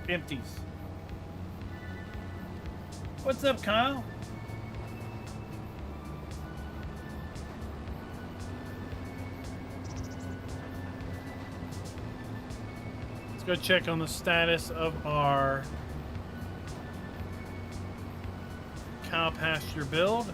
empties. What's up, Kyle? Let's go check on the status of our cow pasture build.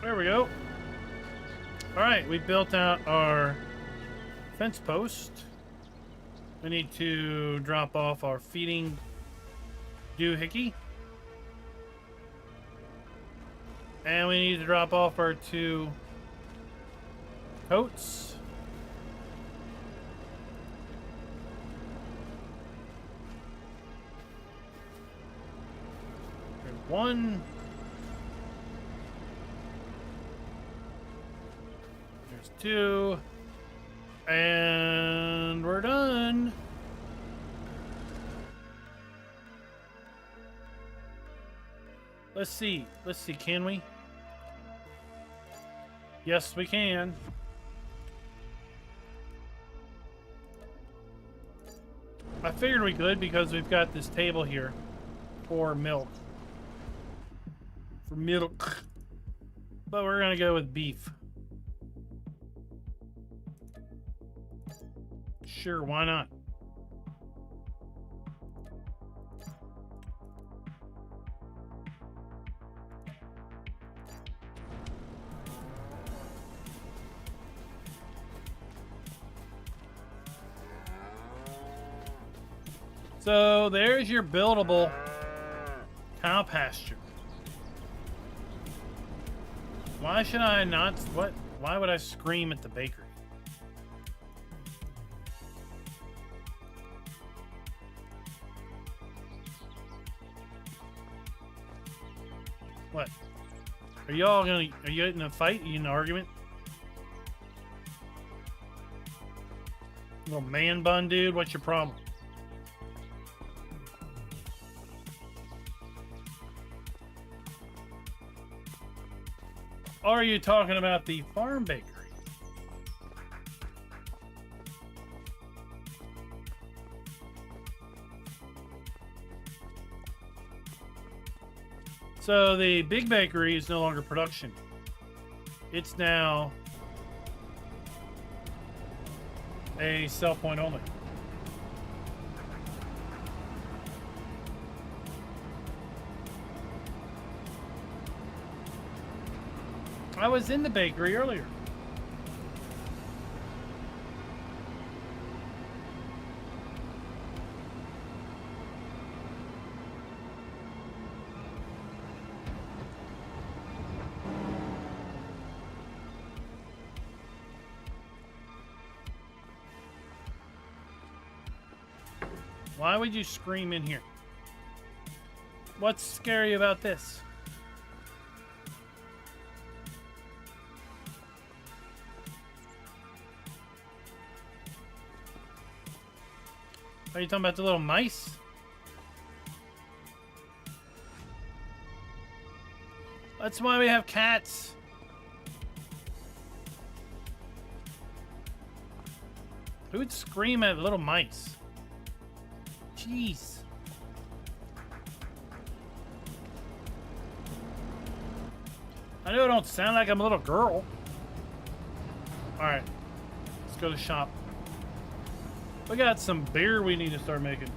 There we go. All right, we built out our fence post. We need to drop off our feeding doohickey. And we need to drop off our 2 goats. There's 1. There's 2. And we're done. Let's see, can we? Yes, we can. I figured we could because we've got this table here for milk. For milk. But we're gonna go with beef. Sure, why not? So there's your buildable cow pasture. Why should I not? What? Why would I scream at the bakery? What? Are y'all gonna? Are you in a fight? Are you in an argument? Little man bun, dude. What's your problem? Or are you talking about the farm bakery? So the big bakery is no longer production. It's now a sell point only. I was in the bakery earlier. Why would you scream in here? What's scary about this? Are you talking about the little mice? That's why we have cats. Who would scream at little mice? Jeez. I know it don't sound like I'm a little girl. Alright. Let's go to shop. We got some beer we need to start making.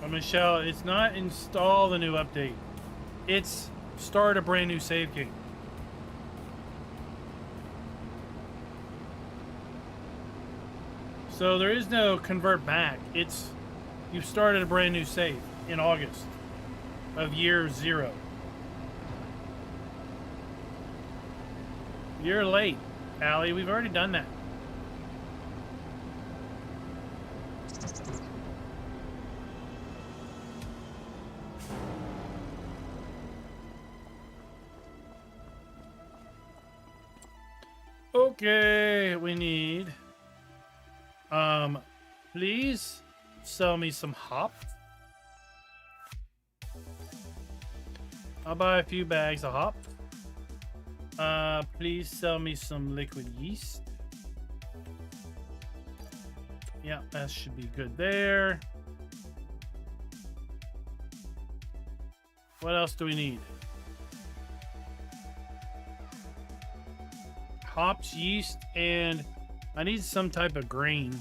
Michelle, it's not install the new update. It's start a brand new save game. So there is no convert back. It's you've started a brand new save in August of year 0. You're late, Allie. We've already done that. Okay, we need please sell me some hop. I'll buy a few bags of hop. Please sell me some liquid yeast. Yeah, that should be good there. What else do we need? Hops, yeast, and I need some type of grain.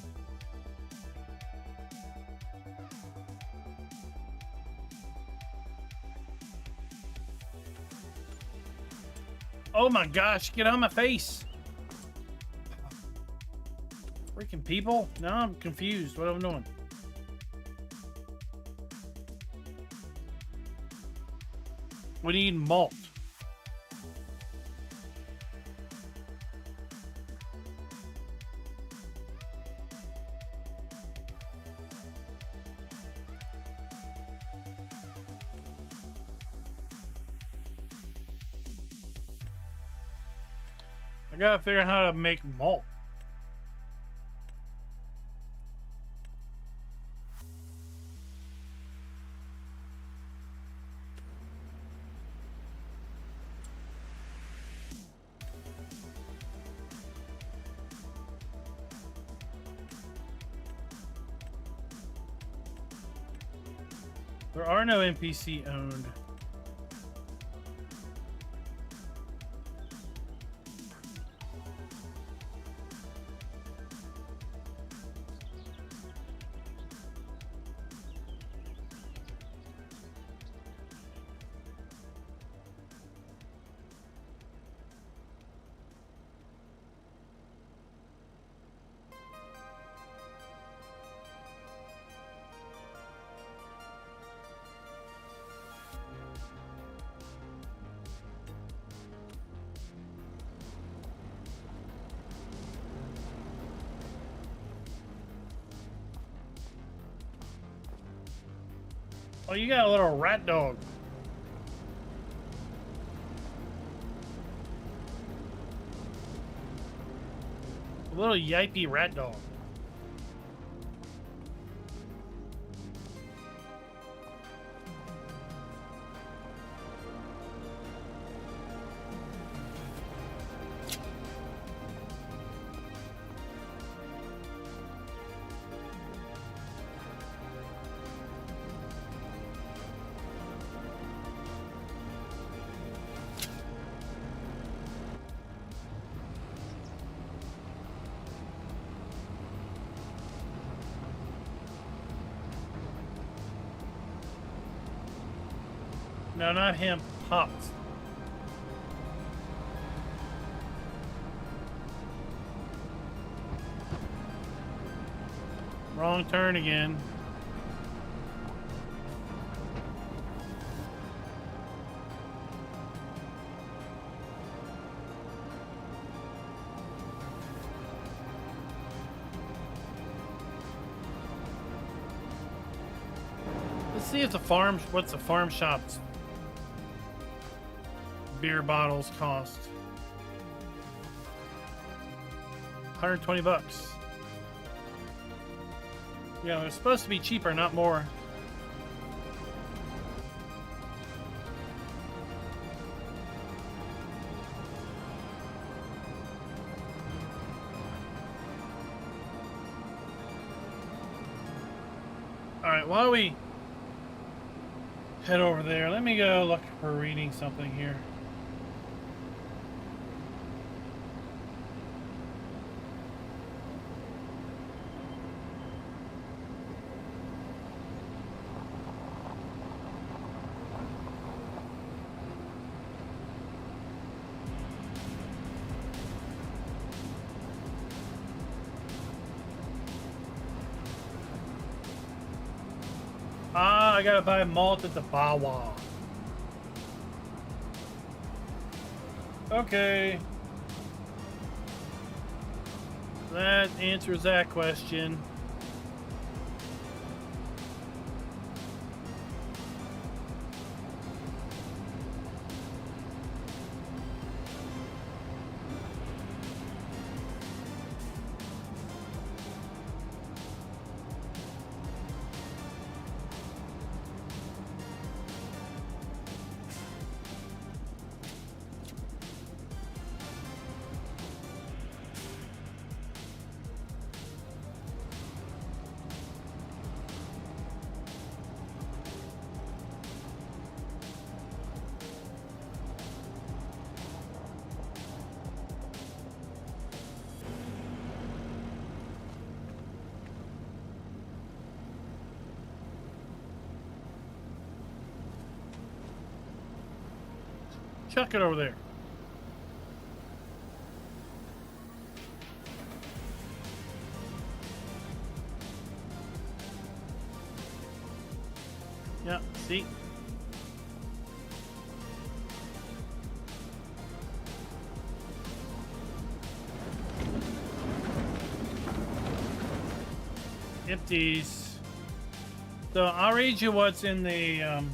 Oh my gosh, get on my face. Freaking people. Now I'm confused what I'm doing. We need malt. I gotta figure out how to make malt. There are no NPC owned. Oh, you got a little rat dog. A little yipey rat dog. No, not him. Hops. Wrong turn again. Let's see if the farm, what's the farm shop's beer bottles cost. 120 bucks. Yeah, they're supposed to be cheaper, not more. Alright, while we head over there, let me go look for reading something here. I gotta buy malt at the Bawa. Okay. That answers that question. Chuck it over there. Yeah, see? Empties. So I'll read you what's in the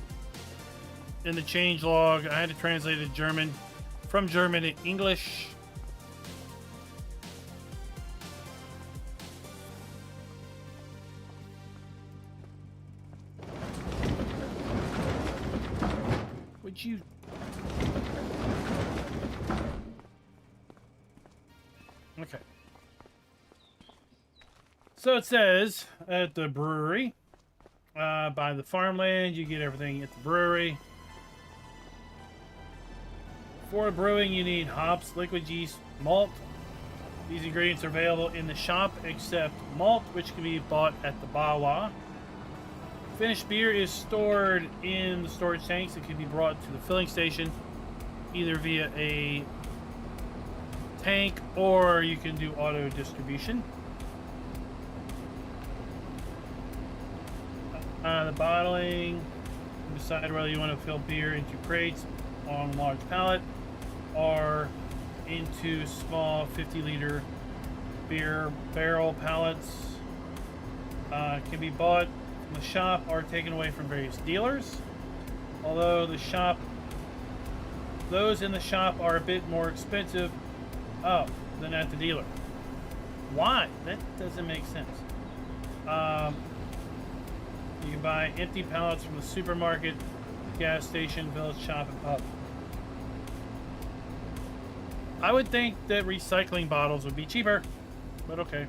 change log. I had to translate it to German, from German to English. Would you? Okay. So it says at the brewery, by the farmland, you get everything at the brewery. For brewing, you need hops, liquid yeast, malt. These ingredients are available in the shop except malt, which can be bought at the Bawa. Finished beer is stored in the storage tanks. It can be brought to the filling station either via a tank or you can do auto distribution. The bottling, decide whether you want to fill beer into crates on large pallet or into small 50-liter beer barrel pallets. Can be bought from the shop or taken away from various dealers. Although those in the shop are a bit more expensive than at the dealer. Why? That doesn't make sense. You can buy empty pallets from the supermarket, gas station, village shop, and pub. I would think that recycling bottles would be cheaper, but okay.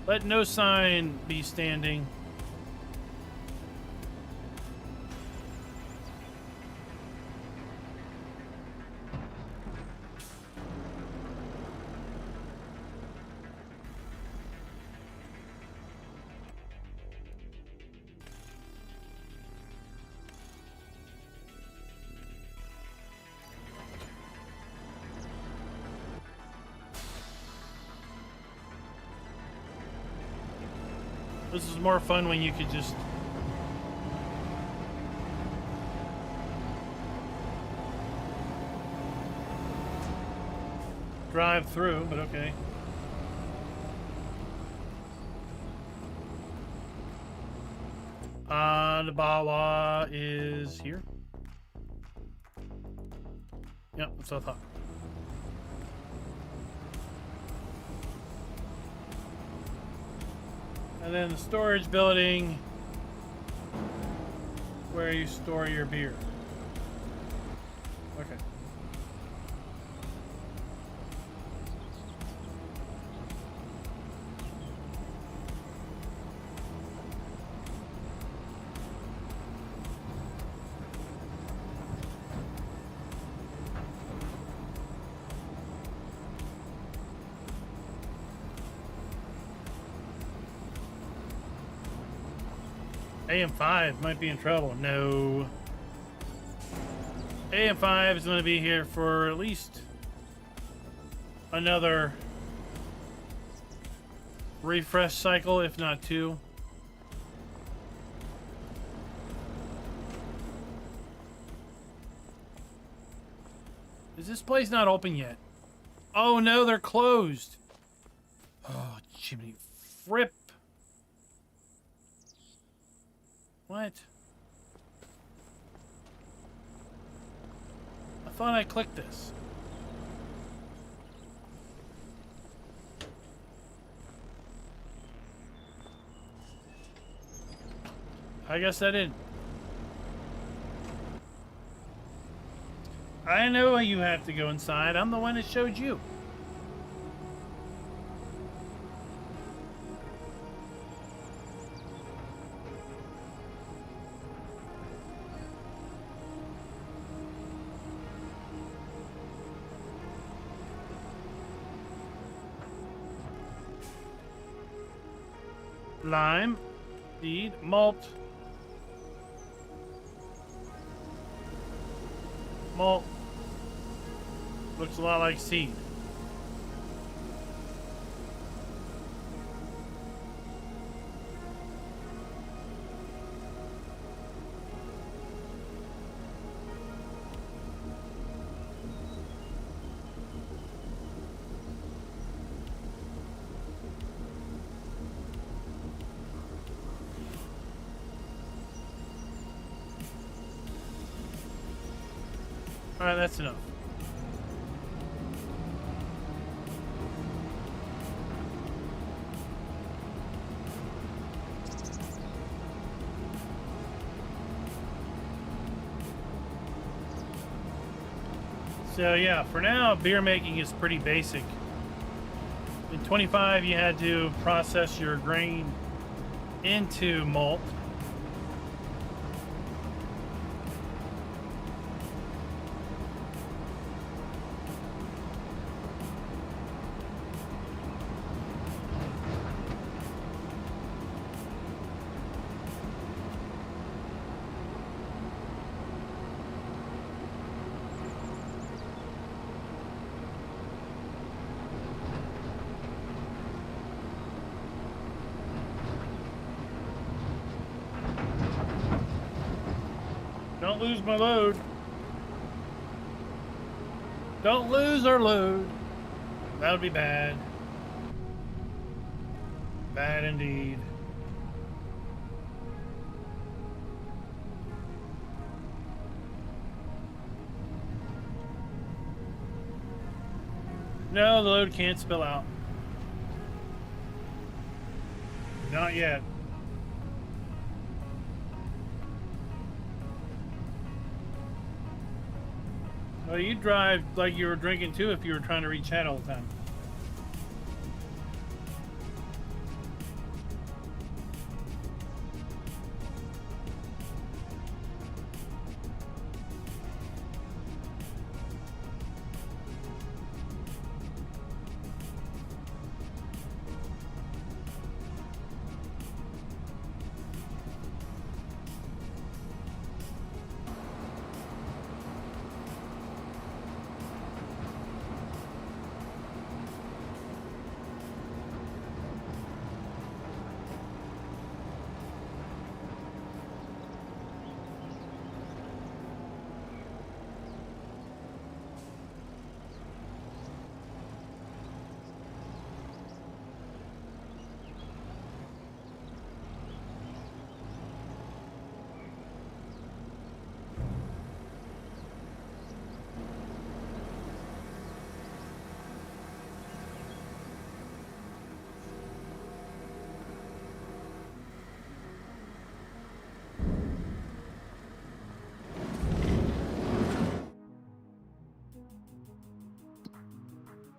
Let no sign be standing. This is more fun when you could just drive through, but okay. The Bawa is here. Yep, that's what I thought. And then the storage building where you store your beer. Okay. AM5 might be in trouble. No. AM5 is going to be here for at least another refresh cycle, if not 2. Is this place not open yet? Oh no, they're closed. Oh, Jiminy Fripp. What? I thought I clicked this. I guess I didn't. I know you have to go inside. I'm the one that showed you. Lime, seed, malt. Malt. Looks a lot like seed. All right, that's enough. So yeah, for now, beer making is pretty basic. In 25, you had to process your grain into malt. Don't lose my load. Don't lose our load. That would be bad. Bad indeed. No, the load can't spill out. Not yet. Well, you drive like you were drinking too if you were trying to reach chat all the time.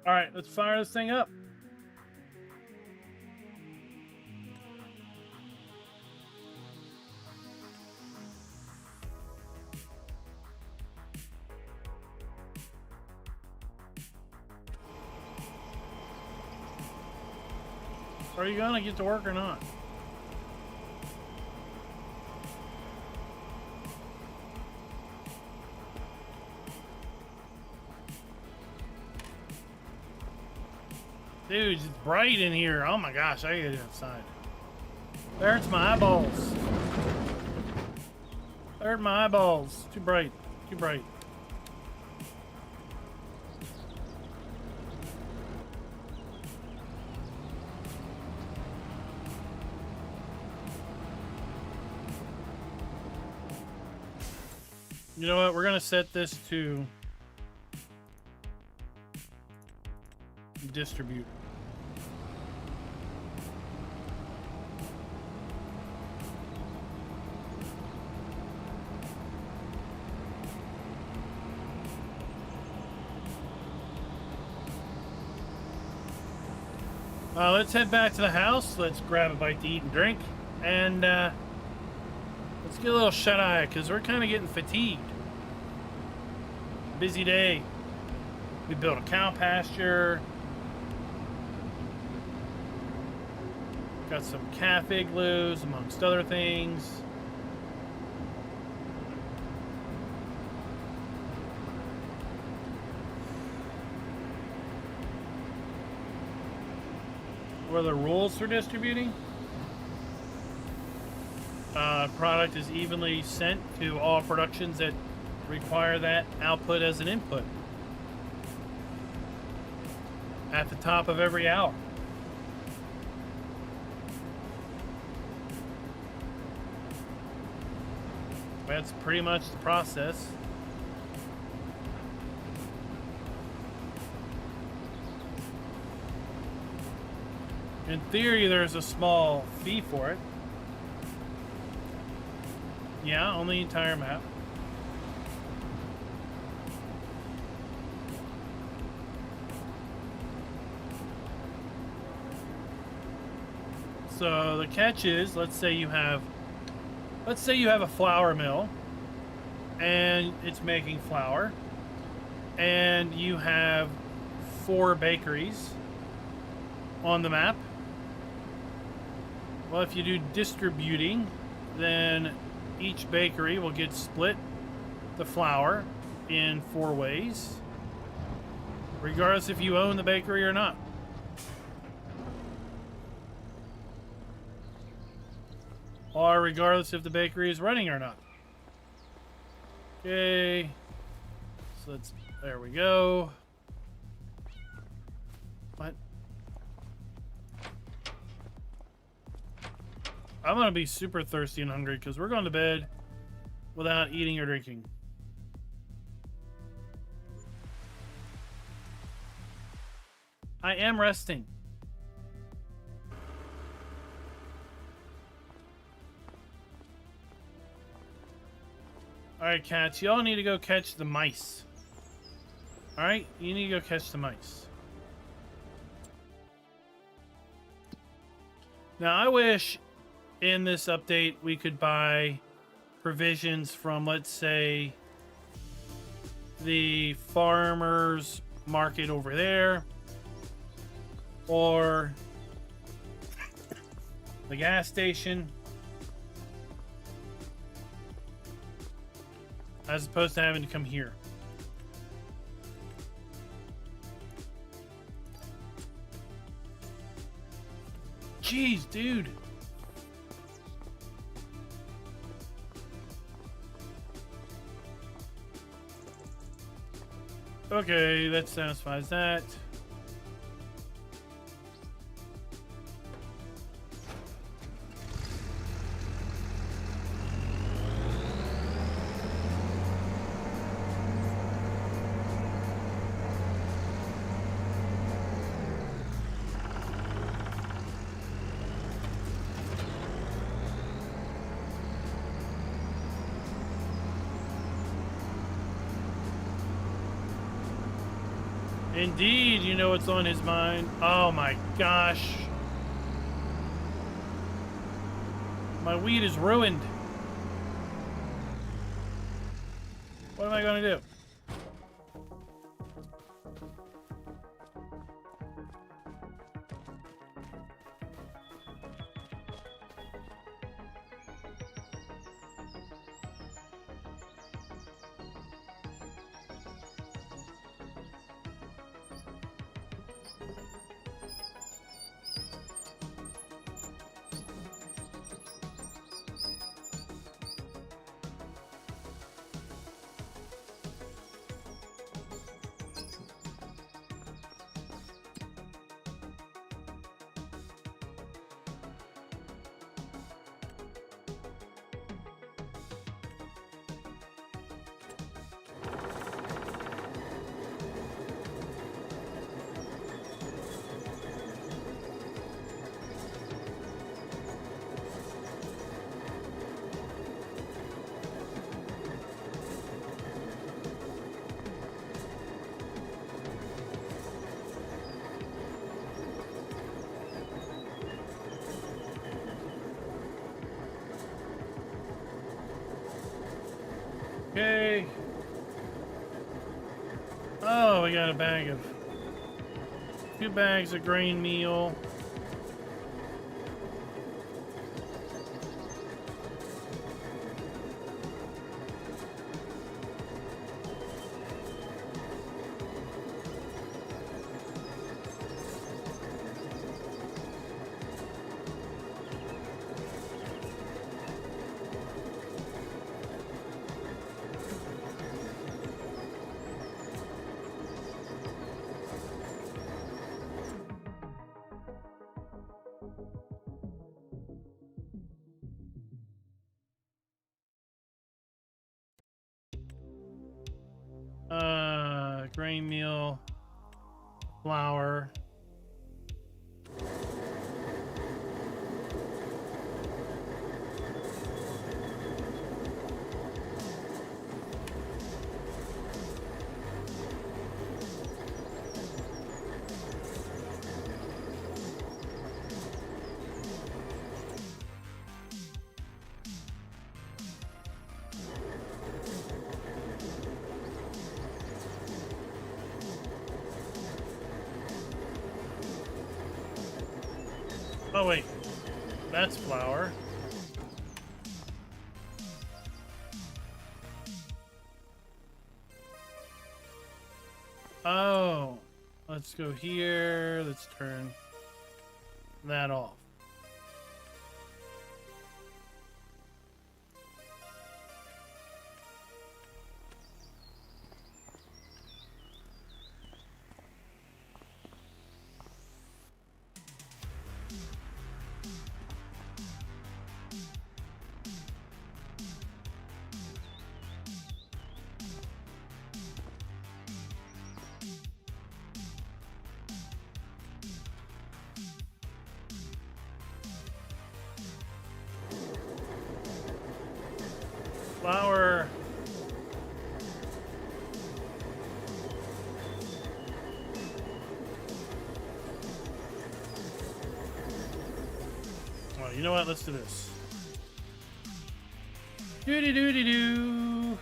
All right, let's fire this thing up. Are you gonna get to work or not? Dude, it's bright in here. Oh my gosh, I gotta get outside. It hurts my eyeballs. It hurt my eyeballs. Too bright. Too bright. You know what? We're gonna set this to distribute. Let's head back to the house. Let's grab a bite to eat and drink, and let's get a little shut-eye because we're kind of getting fatigued. Busy day. We built a cow pasture. Got some calf igloos, amongst other things. What are the rules for distributing? Product is evenly sent to all productions that require that output as an input at the top of every hour. That's pretty much the process. In theory, there's a small fee for it. Yeah, on the entire map. So the catch is, let's say you have a flour mill and it's making flour, and you have 4 bakeries on the map. Well, if you do distributing, then each bakery will get split the flour in 4 ways, regardless if you own the bakery or not. Or regardless if the bakery is running or not. Okay. So there we go. What? I'm gonna be super thirsty and hungry because we're going to bed without eating or drinking. I am resting. Alright, cats, y'all need to go catch the mice. Alright, you need to go catch the mice. Now, I wish in this update we could buy provisions from, let's say, the farmer's market over there, or the gas station, as opposed to having to come here. Jeez, dude. Okay, that satisfies that. Indeed, you know what's on his mind. Oh my gosh. My weed is ruined. What am I going to do? Okay. Oh, we got a bag of... 2 bags of grain meal. Grain meal, flour. Oh wait, that's flour. Oh, let's go here. Let's turn that off. Flour. Well, you know what? Let's do this. Doody doody doo.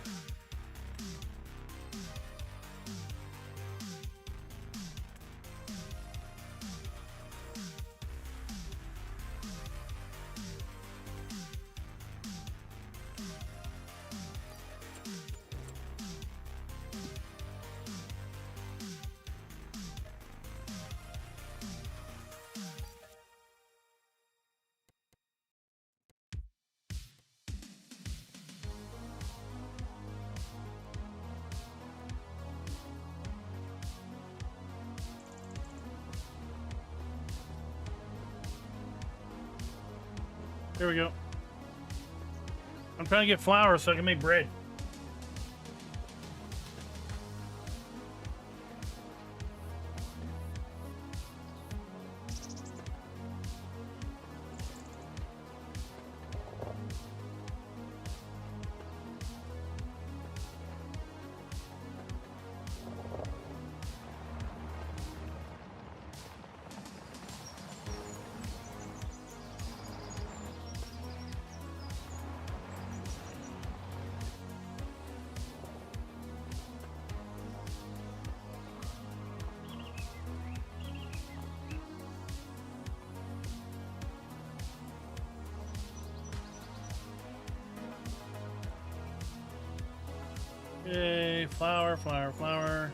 There we go. I'm trying to get flour so I can make bread. Okay, flour, flour, flour.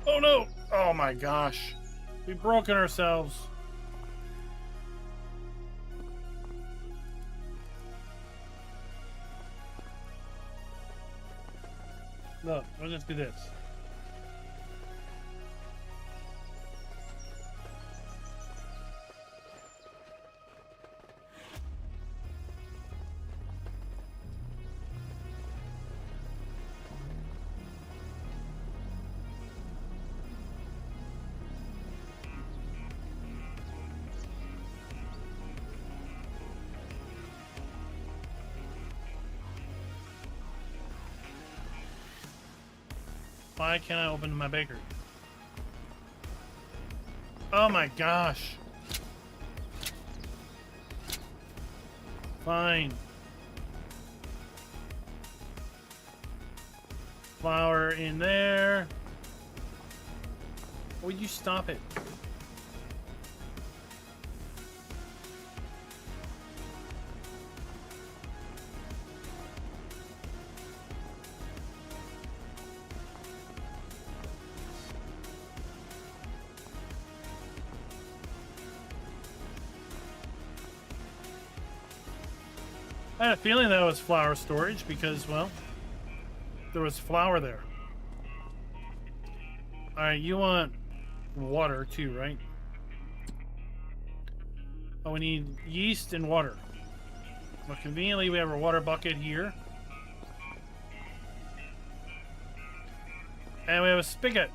Oh no! Oh my gosh. We've broken ourselves. Look, we'll just do this. Why can't I open my bakery? Oh my gosh. Fine. Flour in there. Would you stop it? I had a feeling that was flour storage because, well, there was flour there. Alright, you want water too, right? Oh, we need yeast and water. Well, conveniently, we have our water bucket here. And we have a spigot.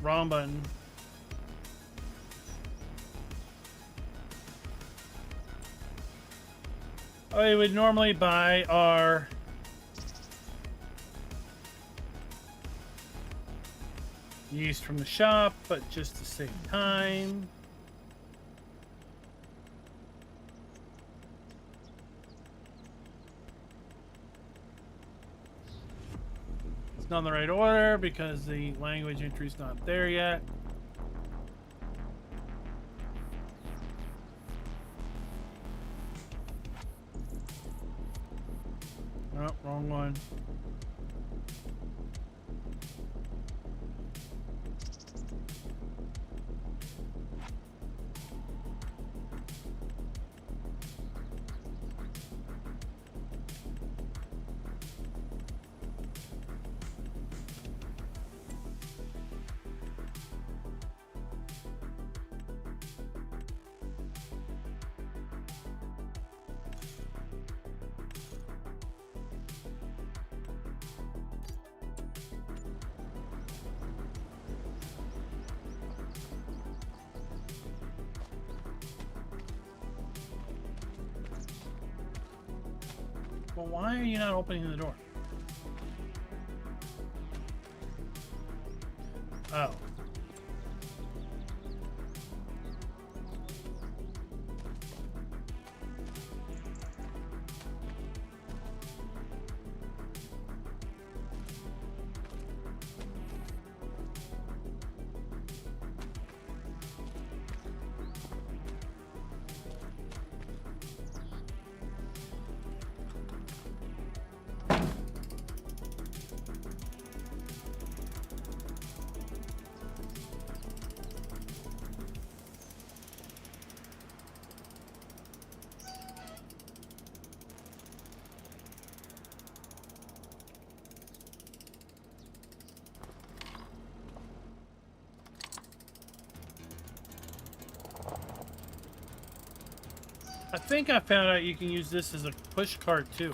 Wrong button. Oh, we would normally buy our yeast from the shop, but just to save time. Not in the right order because the language entry is not there yet. Oh, wrong one. Well, why are you not opening the door? Oh. I think I found out you can use this as a push cart too.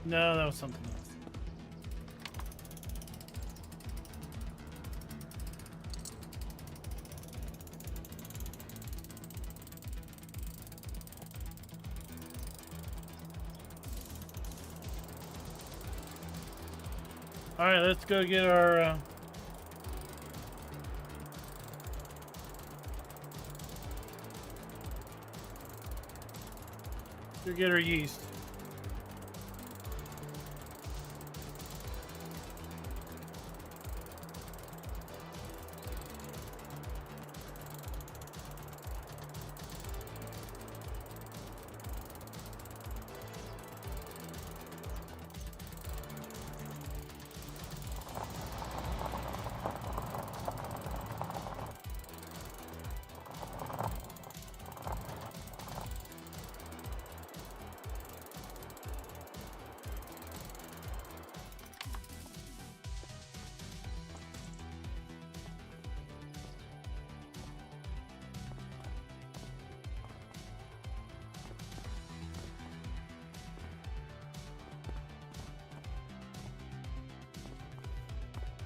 No, that was something else. All right, let's go get our To get her yeast.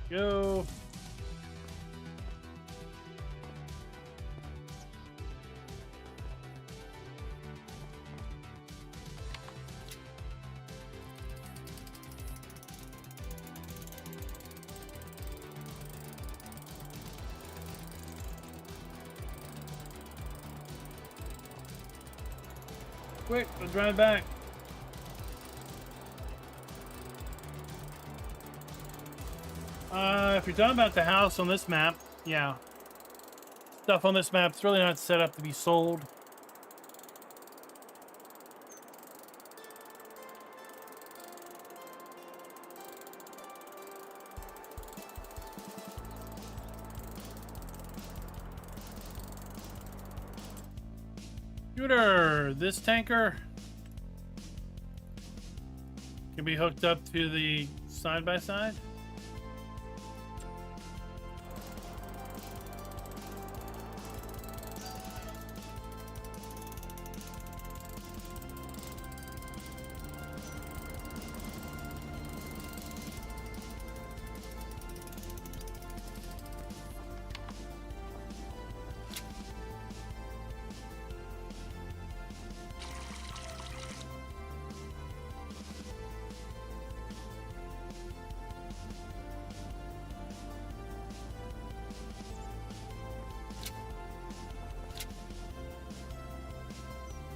Go. Quick, let's drive back. If you're talking about the house on this map, yeah. Stuff on this map's really not set up to be sold. Shooter, this tanker can be hooked up to the side-by-side.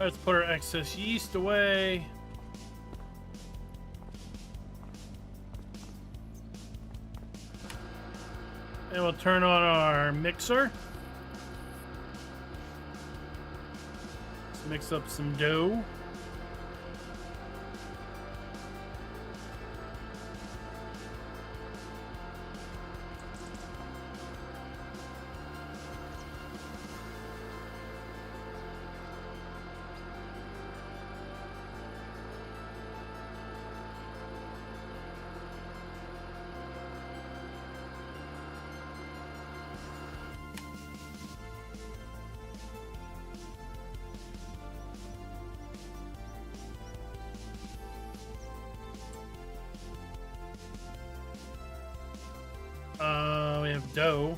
Let's put our excess yeast away. And we'll turn on our mixer. Let's mix up some dough. We have dough.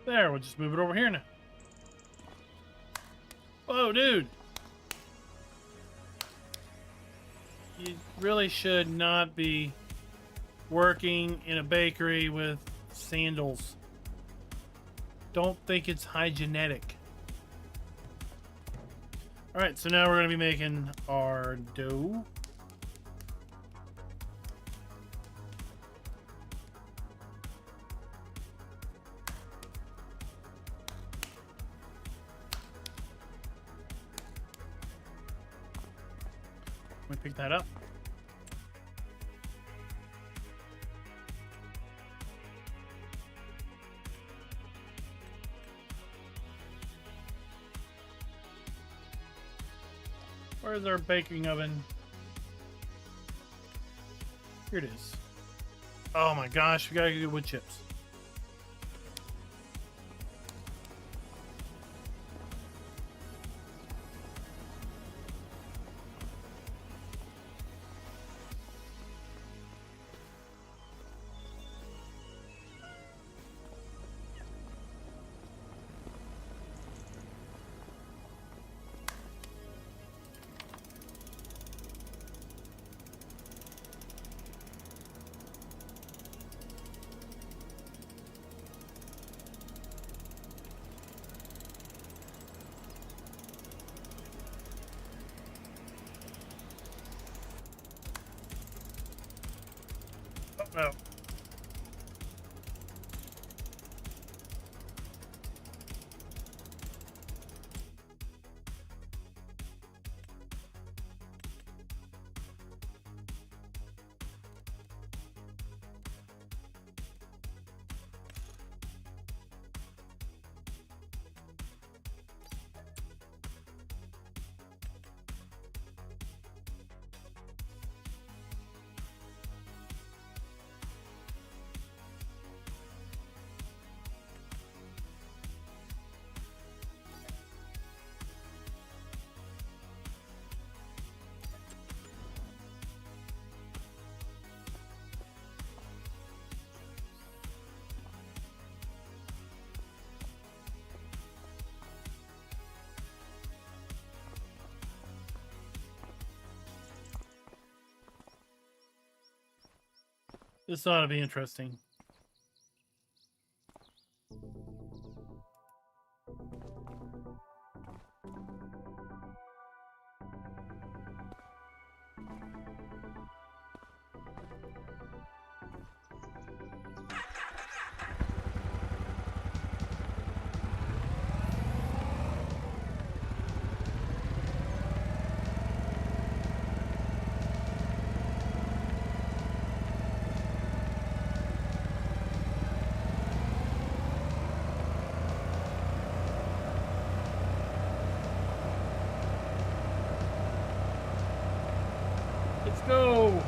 There, we'll just move it over here now. Whoa, dude. You really should not be working in a bakery with sandals. Don't think it's hygienic. Alright, so now we're going to be making our dough. Let me pick that up. Where's our baking oven? Here it is. Oh my gosh, we gotta get wood chips. No. This ought to be interesting. Let's go.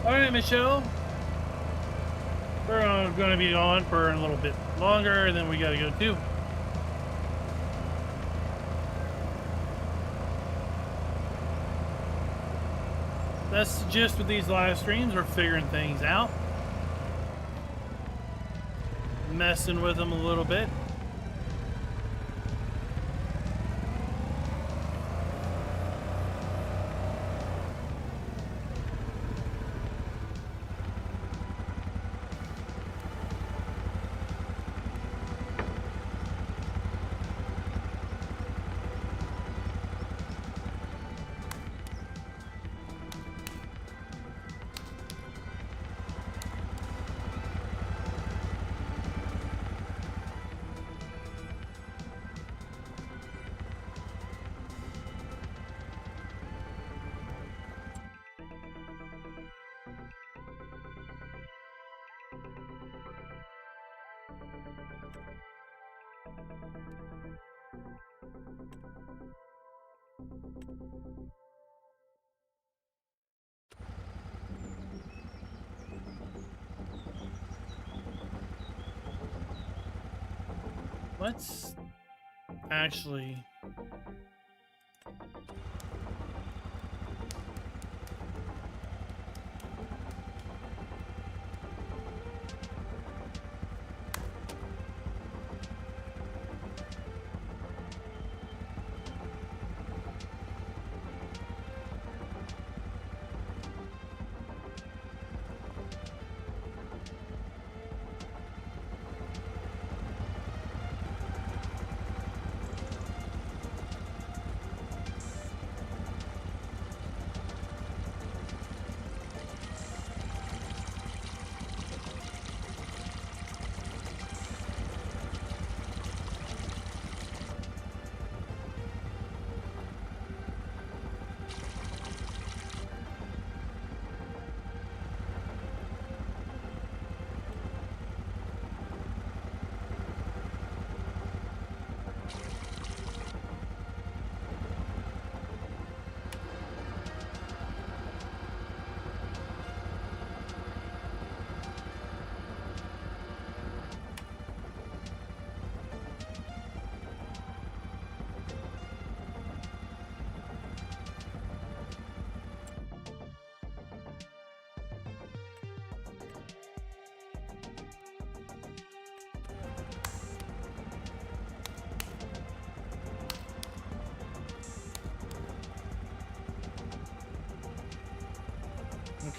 All right, Michelle. We're going to be on for a little bit longer, and then we got to go too. That's the gist with these live streams. We're figuring things out, messing with them a little bit. Let's actually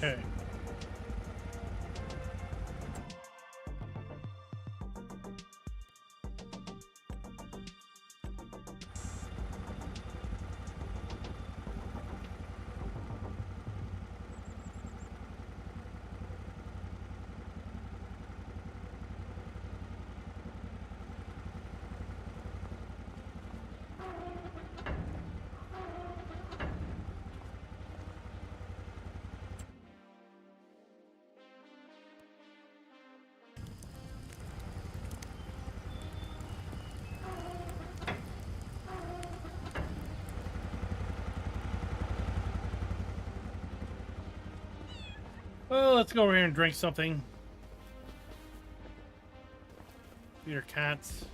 Okay. Well, let's go over here and drink something. Feed our cats.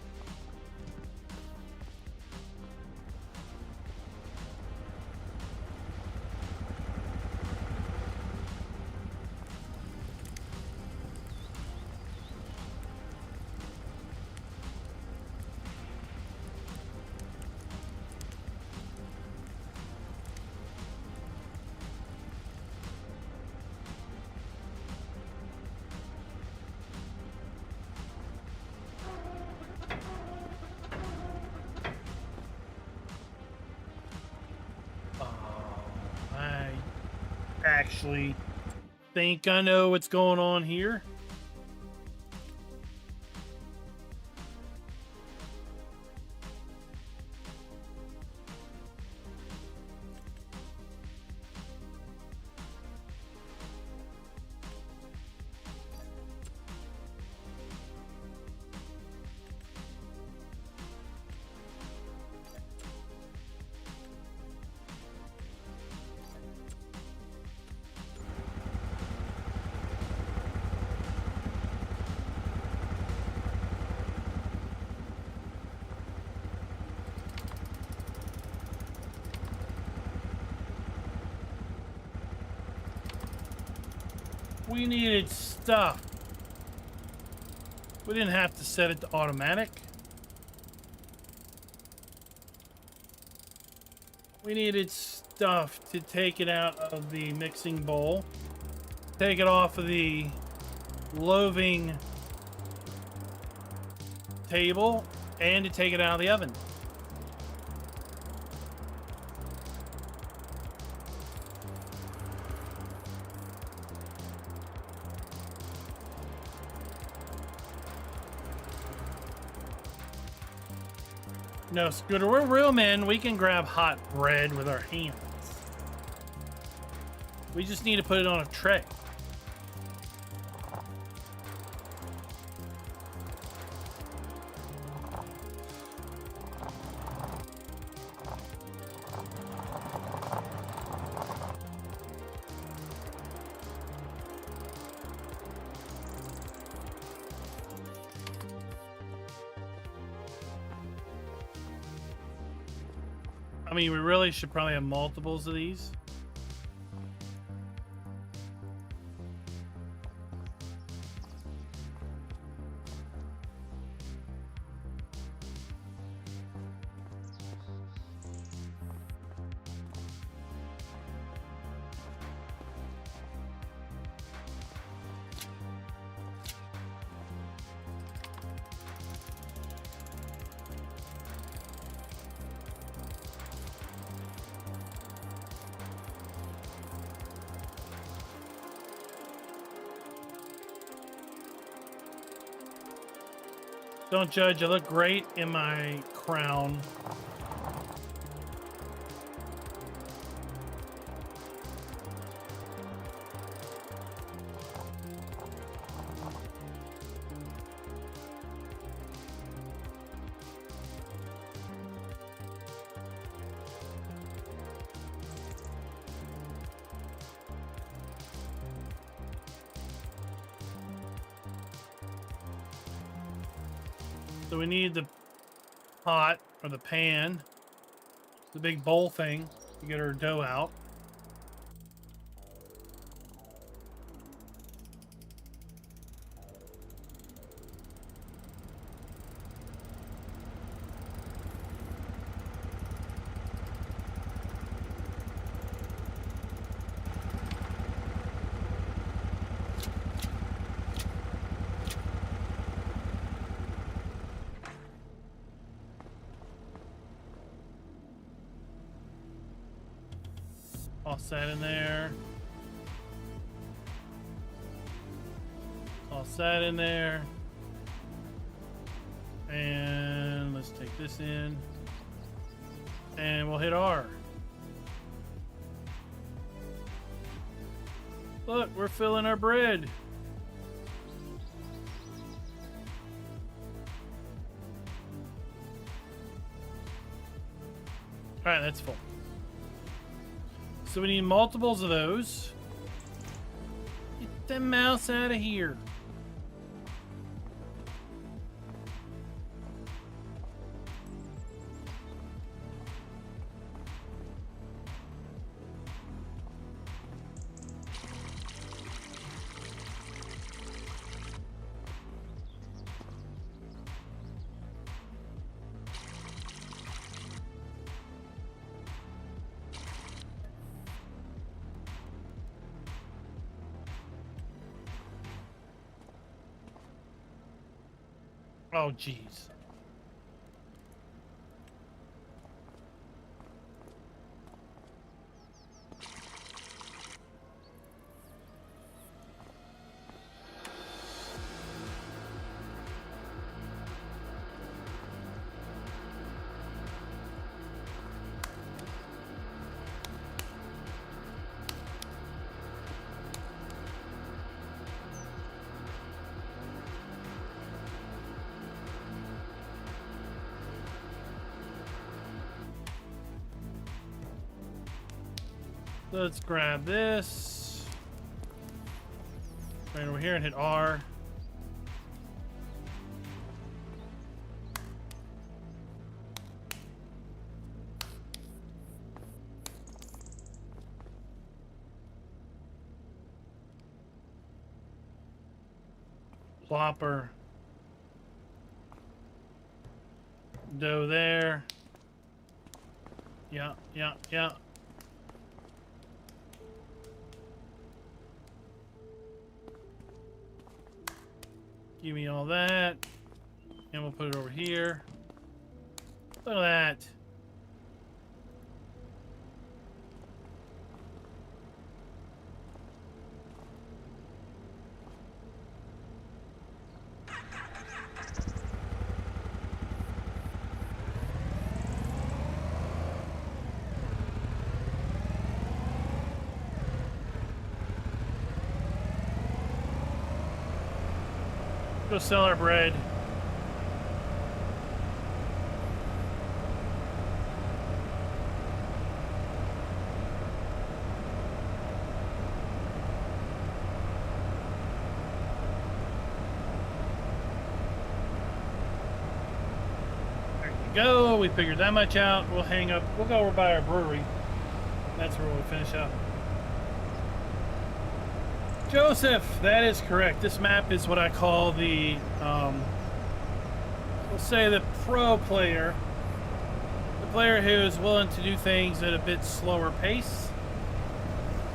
I actually think I know what's going on here. We needed stuff. We didn't have to set it to automatic. We needed stuff to take it out of the mixing bowl, take it off of the loaving table, and to take it out of the oven. No, Scooter, we're real men. We can grab hot bread with our hands. We just need to put it on a tray. I mean, we really should probably have multiples of these. Don't judge, I look great in my crown. So we need the pot or the pan, the big bowl thing to get our dough out. Toss that in there. Toss that in there. And let's take this in. And we'll hit R. Look, we're filling our bread. All right, that's full. So we need multiples of those. Get the mouse out of here. Oh, jeez. Let's grab this. Right over here and hit R. Plopper. Dough there. Yeah. Give me all that. And we'll put it over here. Look at that. Go sell our bread. There you go. We figured that much out. We'll hang up. We'll go over by our brewery. That's where we'll finish up. Joseph, that is correct. This map is what I call the, we'll say the pro player. The player who is willing to do things at a bit slower pace.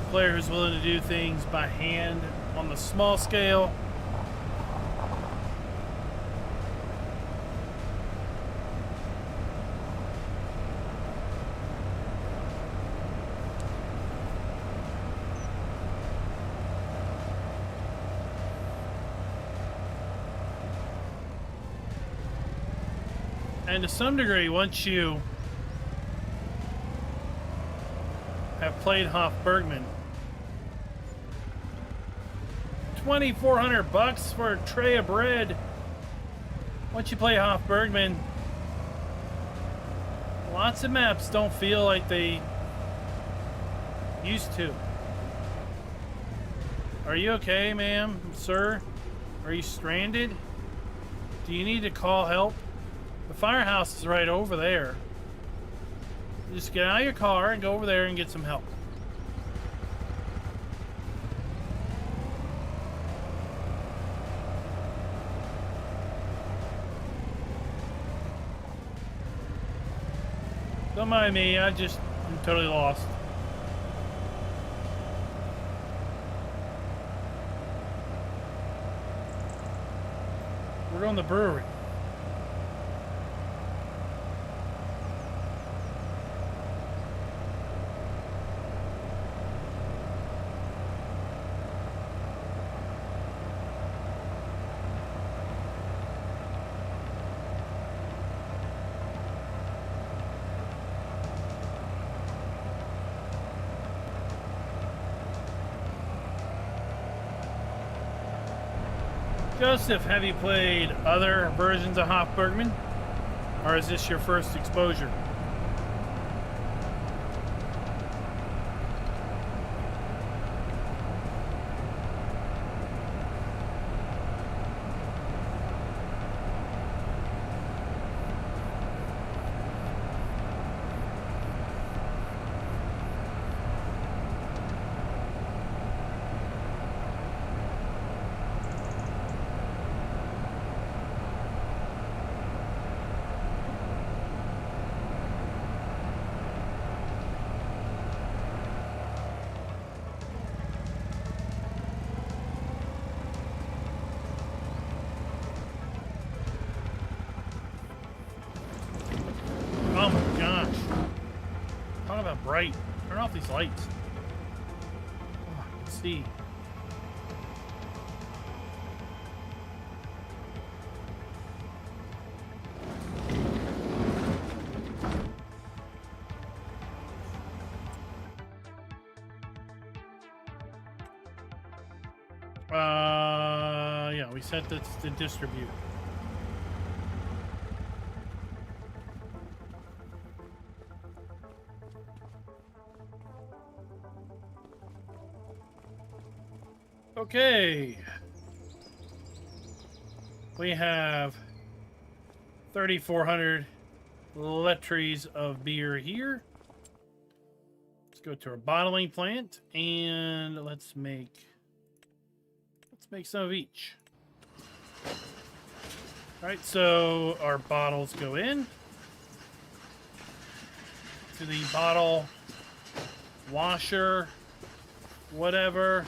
The player who's willing to do things by hand on the small scale. And to some degree, once you have played Hof Bergmann, $2,400 for a tray of bread. Once you play Hof Bergmann, lots of maps don't feel like they used to. Are you okay, ma'am, sir? Are you stranded? Do you need to call help? The firehouse is right over there. Just get out of your car and go over there and get some help. Don't mind me, I'm totally lost. We're going to the brewery. Joseph, have you played other versions of Hof Bergmann? Or is this your first exposure? Oh my gosh. Talk about bright. Turn off these lights. Oh, I can see. Yeah, we set this to distribute. Okay. We have 3,400 liters of beer here. Let's go to our bottling plant and let's make some of each. All right, so our bottles go in to the bottle washer, whatever.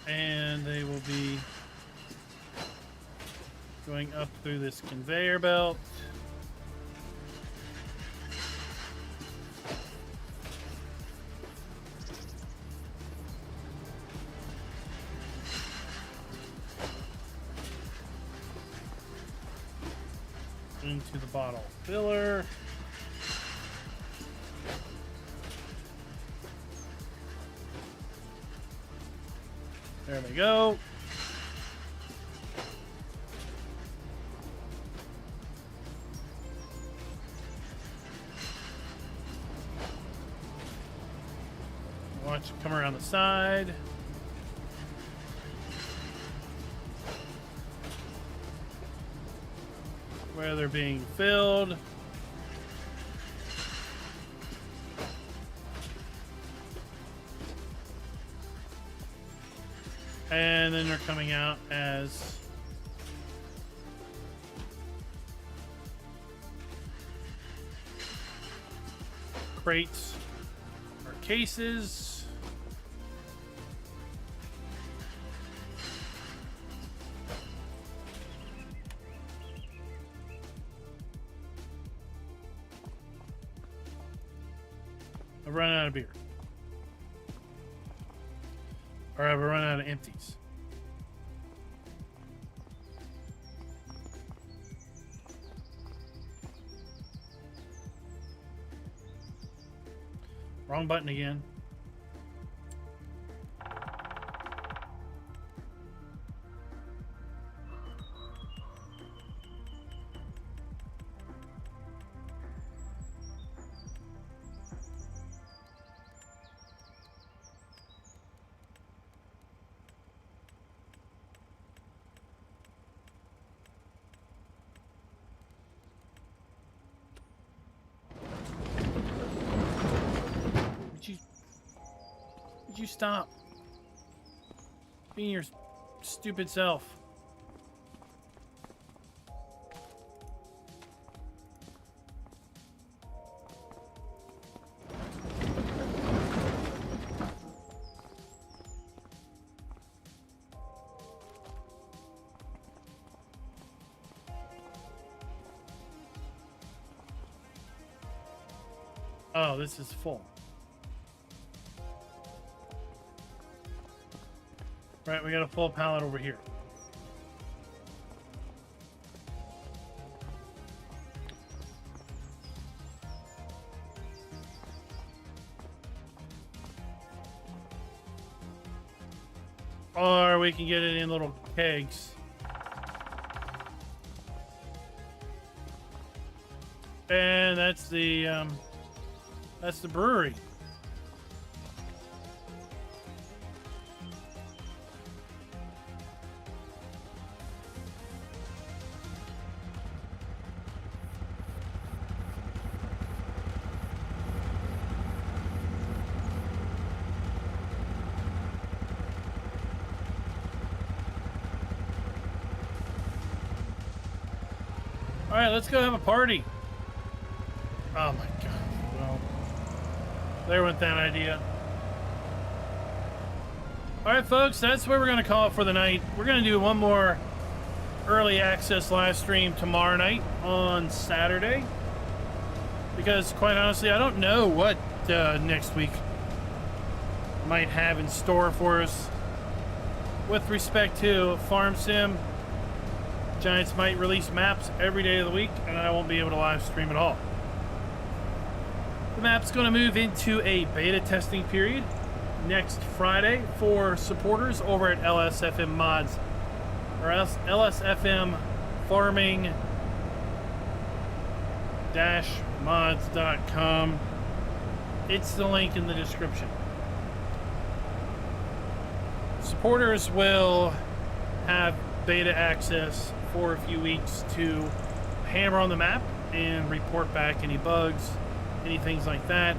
And they will be going up through this conveyor belt. Into the bottle filler. There we go. Watch it come around the side. Where they're being filled. And then they're coming out as crates or cases. I've run out of beer. Or have I run out of empties? Wrong button again. Would you stop being your stupid self? Oh, this is full. Right, we got a full pallet over here. or we can get it in little kegs. And that's the brewery. All right, let's go have a party. Oh my god. Well, there went that idea. All right, folks, that's where we're going to call it for the night. We're going to do one more early access live stream tomorrow night on Saturday. Because, quite honestly, I don't know what next week might have in store for us. With respect to Farm Sim, Giants might release maps every day of the week, and I won't be able to live stream at all. The map's going to move into a beta testing period next Friday for supporters over at LSFM Mods, or LSFM Farming-Mods.com. It's the link in the description. Supporters will have beta access for a few weeks to hammer on the map and report back any bugs, any things like that,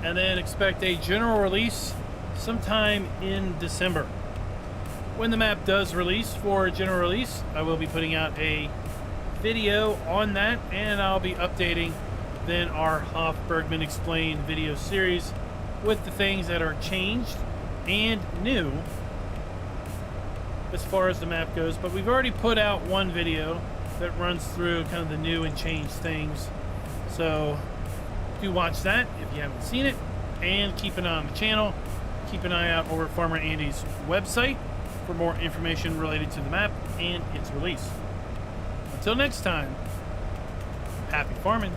and then expect a general release sometime in December. When the map does release for a general release, I will be putting out a video on that, and I'll be updating then our Hof Bergmann Explained video series with the things that are changed and new as far as the map goes. But we've already put out one video that runs through kind of the new and changed things, so do watch that if you haven't seen it, and keep an eye on the channel. Keep an eye out over at Farmer Andy's website for more information related to the map and its release. Until next time, happy farming.